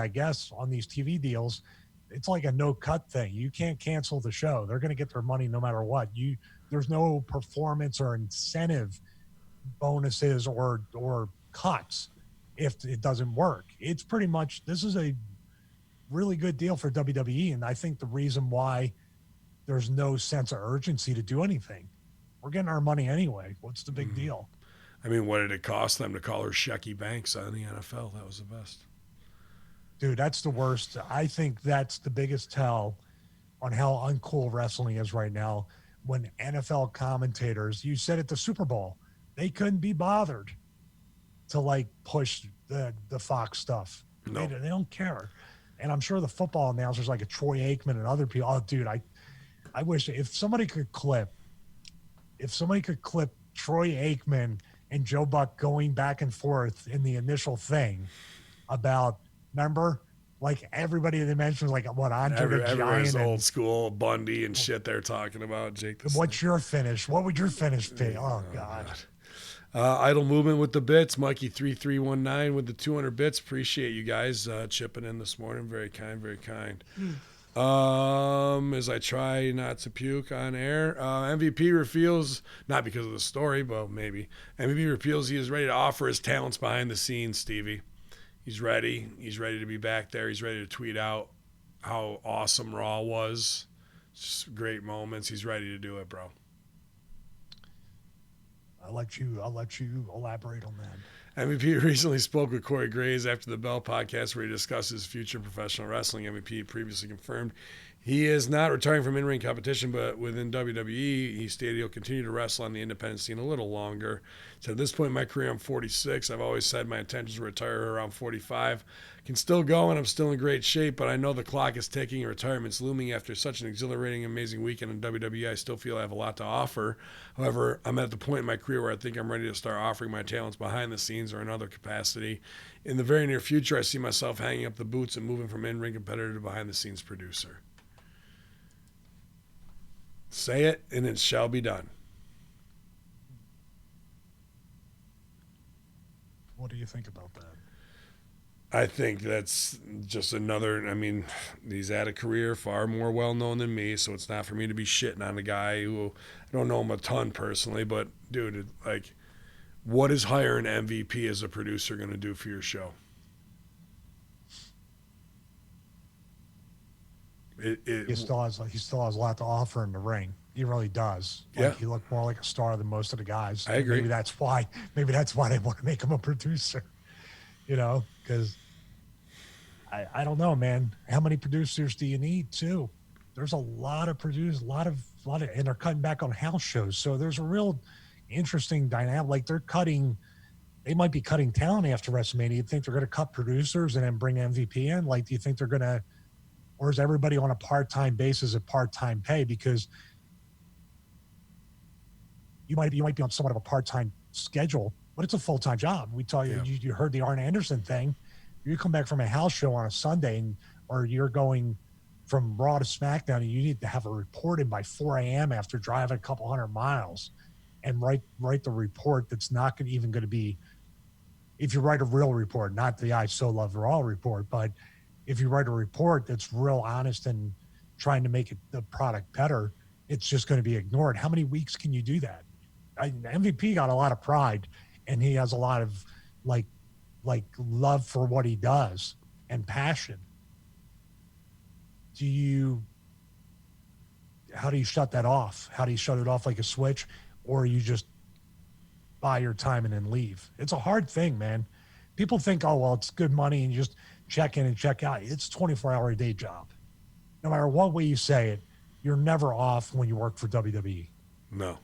guess, on these TV deals, it's like a no-cut thing. You can't cancel the show. They're going to get their money no matter what. There's no performance or incentive bonuses or cuts if it doesn't work. It's pretty much, this is a really good deal for WWE, and I think the reason why there's no sense of urgency to do anything. We're getting our money anyway. What's the big deal? I mean, what did it cost them to call her Shecky Banks on the NFL? That was the best. Dude, that's the worst. I think that's the biggest tell on how uncool wrestling is right now. When NFL commentators, you said at the Super Bowl, they couldn't be bothered to push the Fox stuff. No. They don't care. And I'm sure the football announcers like a Troy Aikman and other people. Oh, dude, I wish if somebody could clip if somebody could clip Troy Aikman and Joe Buck going back and forth in the initial thing about, remember, like everybody they mentioned was like, what, Andre the Everywhere's Giant old and school Bundy and shit they're talking about. Jake the Snake. what's your finish? What would your finish be? Oh, Oh, God. Idle Movement with the bits. Mikey3319 with the 200 bits. Appreciate you guys chipping in this morning. Very kind, very kind. As I try not to puke on air, MVP reveals, not because of the story, but maybe, MVP reveals he is ready to offer his talents behind the scenes, Stevie. He's ready. He's ready to be back there. He's ready to tweet out how awesome Raw was. Just great moments. He's ready to do it, bro. I'll let you elaborate on that. MVP recently spoke with Corey Graves after the Bell podcast where he discussed his future in professional wrestling. MVP previously confirmed he is not retiring from in-ring competition, but within WWE, he stated he'll continue to wrestle on the independent scene a little longer. So at this point in my career, I'm 46. I've always said my intention is to retire around 45. Can still go, and I'm still in great shape, but I know the clock is ticking and retirement's looming. After such an exhilarating, amazing weekend in WWE, I still feel I have a lot to offer. However, I'm at the point in my career where I think I'm ready to start offering my talents behind the scenes or in other capacity. In the very near future, I see myself hanging up the boots and moving from in-ring competitor to behind-the-scenes producer. Say it, and it shall be done. What do you think about that? I think that's just another, I mean, he's had a career far more well-known than me, so it's not for me to be shitting on a guy who, I don't know him a ton personally, but, dude, like, what is hiring MVP as a producer going to do for your show? He still has a lot to offer in the ring. He really does. Yeah. He looked more like a star than most of the guys. I agree. Maybe that's why they want to make him a producer. Because I don't know, man. How many producers do you need too? There's a lot of producers, a lot of, and they're cutting back on house shows. So there's a real interesting dynamic. Like they might be cutting talent after WrestleMania. You think they're going to cut producers and then bring MVP in? Like, do you think they're going to, or is everybody on a part-time basis at part-time pay? Because you might be on somewhat of a part-time schedule, but it's a full-time job. We tell you, you heard the Arn Anderson thing. You come back from a house show on a Sunday, or you're going from Raw to SmackDown, and you need to have a report in by 4 a.m. after driving a couple hundred miles, and write the report that's not even going to be. If you write a real report, not the I So Love Raw report, but if you write a report that's real honest and trying to make the product better, it's just going to be ignored. How many weeks can you do that? MVP got a lot of pride, and he has a lot of like love for what he does and passion. How do you shut that off? How do you shut it off like a switch, or you just buy your time and then leave? It's a hard thing, man. People think, oh, well, it's good money and you just check in and check out. It's a 24-hour a day job. No matter what way you say it, you're never off when you work for WWE. No.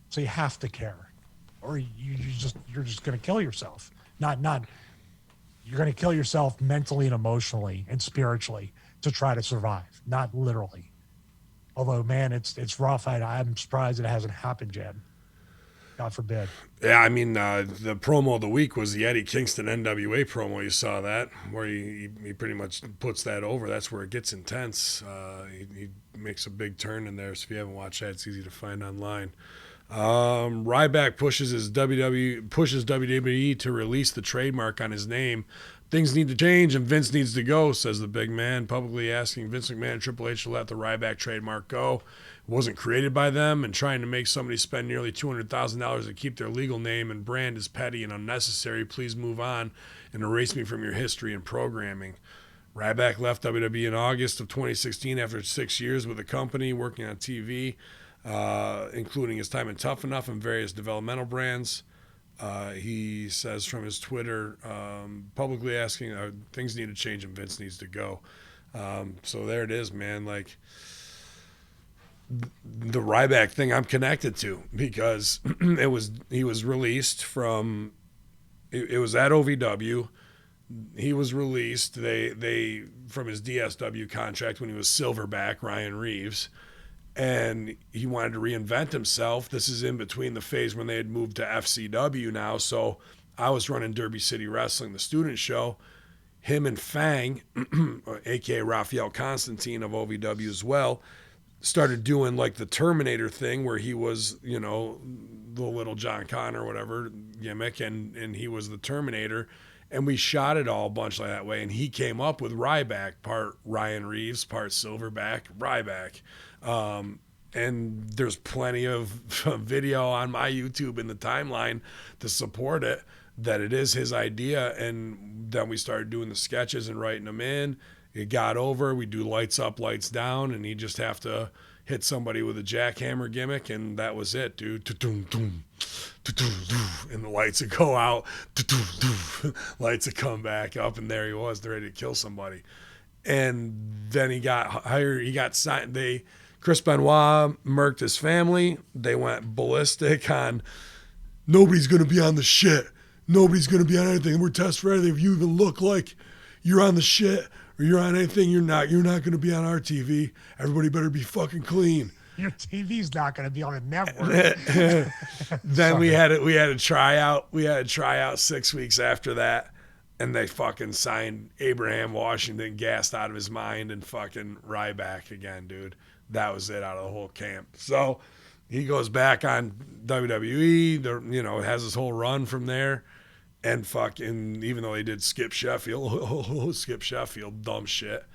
So you have to care, or you're just going to kill yourself. Not you're going to kill yourself mentally and emotionally and spiritually to try to survive, not literally. Although, man, it's rough. I'm surprised it hasn't happened yet. God forbid. Yeah, I mean, the promo of the week was the Eddie Kingston NWA promo. You saw that, where he pretty much puts that over. That's where it gets intense. He makes a big turn in there. So if you haven't watched that, it's easy to find online. Ryback pushes WWE to release the trademark on his name. Things need to change and Vince needs to go, says the big man, publicly asking Vince McMahon and Triple H to let the Ryback trademark go. It wasn't created by them, and trying to make somebody spend nearly $200,000 to keep their legal name and brand is petty and unnecessary. Please move on and erase me from your history and programming. Ryback left WWE in August of 2016 after 6 years with the company, working on TV, including his time in Tough Enough and various developmental brands. He says from his Twitter, publicly asking, things need to change and Vince needs to go. So there it is, man. Like, the Ryback thing I'm connected to because he was released from, it was at OVW. He was released, they from his DSW contract when he was Silverback, Ryan Reeves. and he wanted to reinvent himself. This is in between the phase when they had moved to FCW now. So I was running Derby City Wrestling, the student show. Him and Fang, aka Raphael Constantine of OVW as well, started doing like the Terminator thing where he was, you know, the little John Connor or whatever gimmick, and he was the Terminator. And we shot it all a bunch like that way. And he came up with Ryback, part Ryan Reeves, part Silverback, Ryback. And there's plenty of video on my YouTube in the timeline to support it, that it is his idea. And then we started doing the sketches and writing them in. It got over. We do lights up, lights down, and you just have to hit somebody with a jackhammer gimmick, and that was it, dude. And the lights would go out. Lights would come back up, and there he was, ready to kill somebody. And then he got hired. He got signed. Chris Benoit murked his family. They went ballistic on nobody's going to be on the shit. Nobody's going to be on anything. We're test for anything. If you even look like you're on the shit or you're on anything, you're not going to be on our TV. Everybody better be fucking clean. Your TV's not going to be on a network. Then we had a tryout. We had a tryout 6 weeks after that, and they fucking signed Abraham Washington, gassed out of his mind, and fucking Ryback again, dude. That was it out of the whole camp. So he goes back on WWE, has his whole run from there. And fucking, even though they did Skip Sheffield, dumb shit.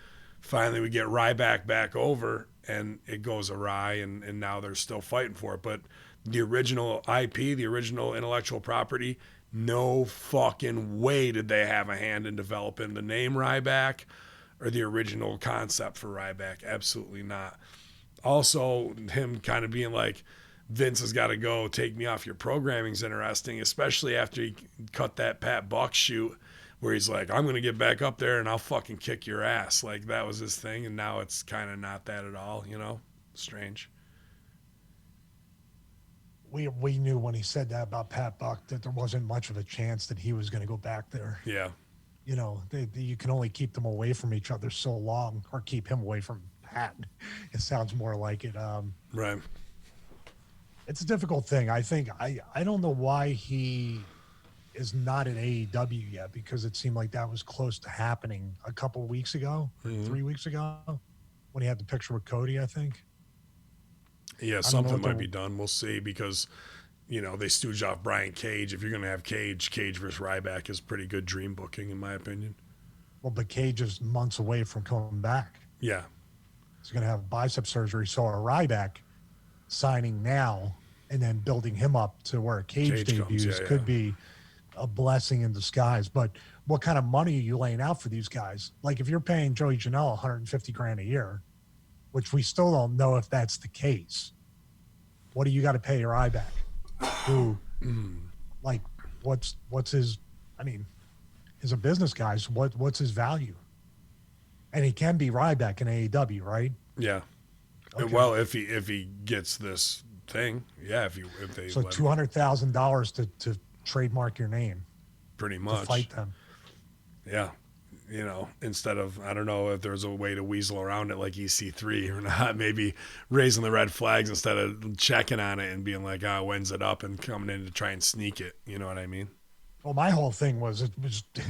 Finally, we get Ryback back over, and it goes awry, and now they're still fighting for it. But the original IP, the original intellectual property, no fucking way did they have a hand in developing the name Ryback or the original concept for Ryback. Absolutely not. Also, him kind of being like, Vince has got to go, take me off your programming's interesting, especially after he cut that Pat Buck shoot where he's like, I'm going to get back up there and I'll fucking kick your ass. Like, that was his thing, and now it's kind of not that at all, Strange. We knew when he said that about Pat Buck that there wasn't much of a chance that he was going to go back there. Yeah. You can only keep them away from each other so long, or keep him away from Pat. It sounds more like it. Right. It's a difficult thing. I think I don't know why he is not in AEW yet, because it seemed like that was close to happening a couple of weeks ago, 3 weeks ago, when he had the picture with Cody, I think. Yeah, something might be done. We'll see, because, they stooge off Brian Cage. If you're going to have Cage versus Ryback is pretty good dream booking, in my opinion. Well, but Cage is months away from coming back. Yeah. He's going to have bicep surgery. So a Ryback signing now and then building him up to where a Cage debuts could be a blessing in disguise. But what kind of money are you laying out for these guys? Like, if you're paying Joey Janela $150,000 a year, which we still don't know if that's the case, what do you got to pay your Ryback? Who, like, what's his? I mean, he's a business guy. So what's his value? And he can be Ryback in AEW, right? Yeah. Okay. Well, if he gets this thing, yeah. If they so $200,000 to trademark your name, pretty much to fight them. Yeah, instead of, I don't know if there's a way to weasel around it like EC3 or not. Maybe raising the red flags instead of checking on it and being like, when's it up, and coming in to try and sneak it. You know what I mean? Well, my whole thing was,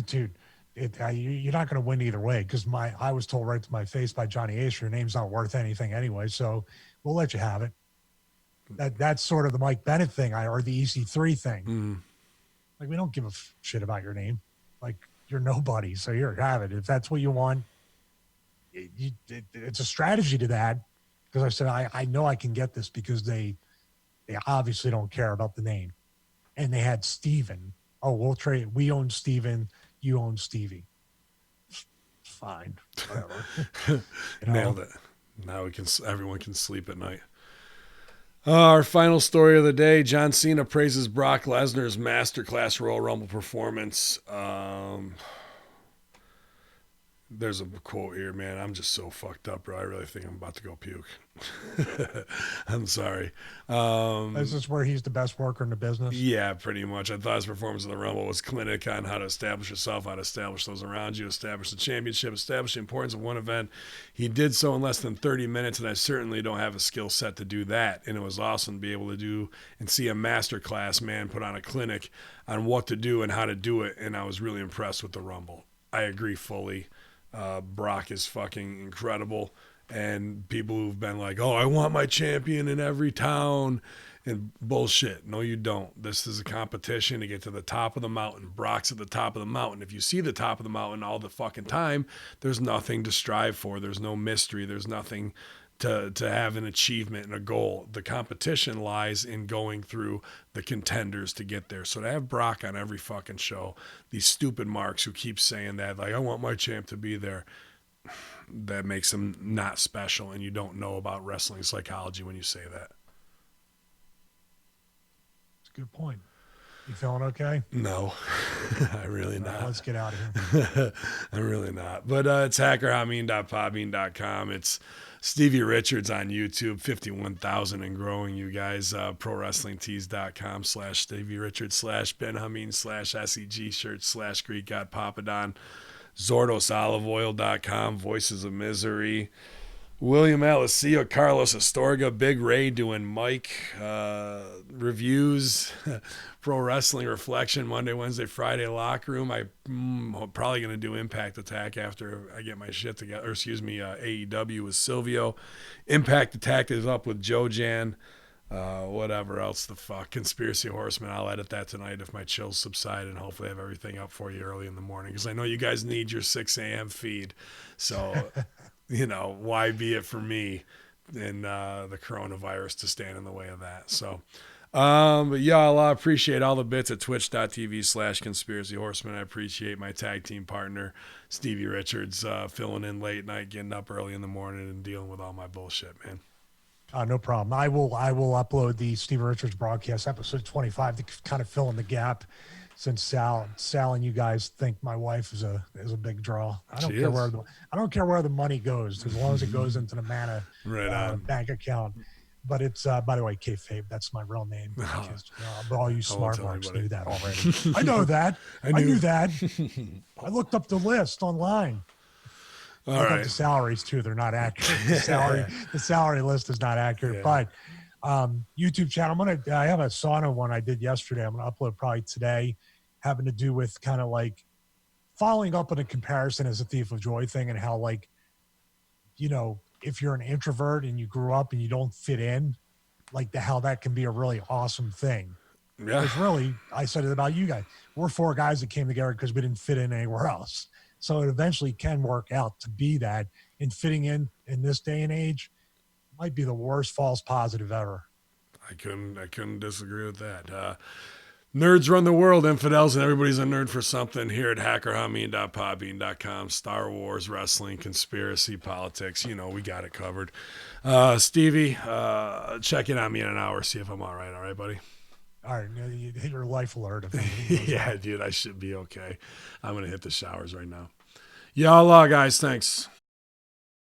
dude. You're not going to win either way, because I was told right to my face by Johnny Ace, your name's not worth anything anyway, so we'll let you have it. That's sort of the Mike Bennett thing, or the EC3 thing. Like, we don't give a shit about your name. Like, you're nobody, so here, have it. If that's what you want, it's a strategy to that. Because I said, I know I can get this, because they obviously don't care about the name. And they had Steven. Oh, we'll trade. We own Steven. You own Stevie. Fine. Whatever. Nailed it. Now everyone can sleep at night. Our final story of the day: John Cena praises Brock Lesnar's masterclass Royal Rumble performance. There's a quote here, man. I'm just so fucked up, bro. I really think I'm about to go puke. I'm sorry. This is where he's the best worker in the business. Yeah, pretty much. I thought his performance in the Rumble was clinic on how to establish yourself, how to establish those around you, establish the championship, establish the importance of one event. He did so in less than 30 minutes, and I certainly don't have a skill set to do that. And it was awesome to be able to do and see a master class man put on a clinic on what to do and how to do it, and I was really impressed with the Rumble. I agree fully. Brock is fucking incredible. And people who've been like, oh, I want my champion in every town. And bullshit. No, you don't. This is a competition to get to the top of the mountain. Brock's at the top of the mountain. If you see the top of the mountain all the fucking time, there's nothing to strive for. There's no mystery. There's nothing to have an achievement and a goal. The competition lies in going through the contenders to get there. So to have Brock on every fucking show, these stupid marks who keep saying that, like, I want my champ to be there, that makes him not special, and you don't know about wrestling psychology when you say that. That's a good point. You feeling okay? No, I'm really not. Let's get out of here. I'm really not. But it's hackerhamin.podbean.com. It's Stevie Richards on YouTube, 51,000 and growing, you guys. ProWrestlingTees.com/Stevie Richards /Ben Hamin /SEG shirts /Greek God Papadon. ZordosOliveOil.com, Voices of Misery. William Alessio, Carlos Astorga, Big Ray doing Mike reviews, Pro Wrestling Reflection, Monday, Wednesday, Friday Locker Room. I'm probably going to do Impact Attack after I get my shit together. Or excuse me, AEW with Silvio. Impact Attack is up with Joe Jan. Whatever else the fuck. Conspiracy Horseman, I'll edit that tonight if my chills subside, and hopefully have everything up for you early in the morning, because I know you guys need your 6 a.m. feed. So, you know, why be it for me and the coronavirus to stand in the way of that? So, but y'all, I appreciate all the bits at twitch.tv/Conspiracy Horseman. I appreciate my tag team partner, Stevie Richards, filling in late night, getting up early in the morning, and dealing with all my bullshit, man. No problem. I will upload the Steve Richards broadcast episode 25 to kind of fill in the gap, since Sal and you guys think my wife is a big draw. I don't care where the money goes, as long as it goes into the Mana bank account. But it's by the way, kayfabe. That's my real name. Because, but all you smart marks knew that already. I know that. I knew that. I looked up the list online. All right. The salaries too; they're not accurate. The salary list is not accurate. But YouTube channel, I have a sauna one I did yesterday. I'm gonna upload probably today, having to do with kind of like following up on a comparison as a thief of joy thing, and how, like, you know, if you're an introvert and you grew up and you don't fit in, like how that can be a really awesome thing. Yeah. Because really, I said it about you guys. We're 4 guys that came together because we didn't fit in anywhere else. So it eventually can work out to be that, and fitting in this day and age might be the worst false positive ever. I couldn't disagree with that. Nerds run the world, infidels, and everybody's a nerd for something here at hackerhamin.podbean.com. Star Wars, wrestling, conspiracy, politics. You know, we got it covered. Stevie, check in on me in an hour, see if I'm all right, buddy? All right, you hit your life alert. Yeah, dude, I should be okay. I'm going to hit the showers right now. Y'all, guys, thanks.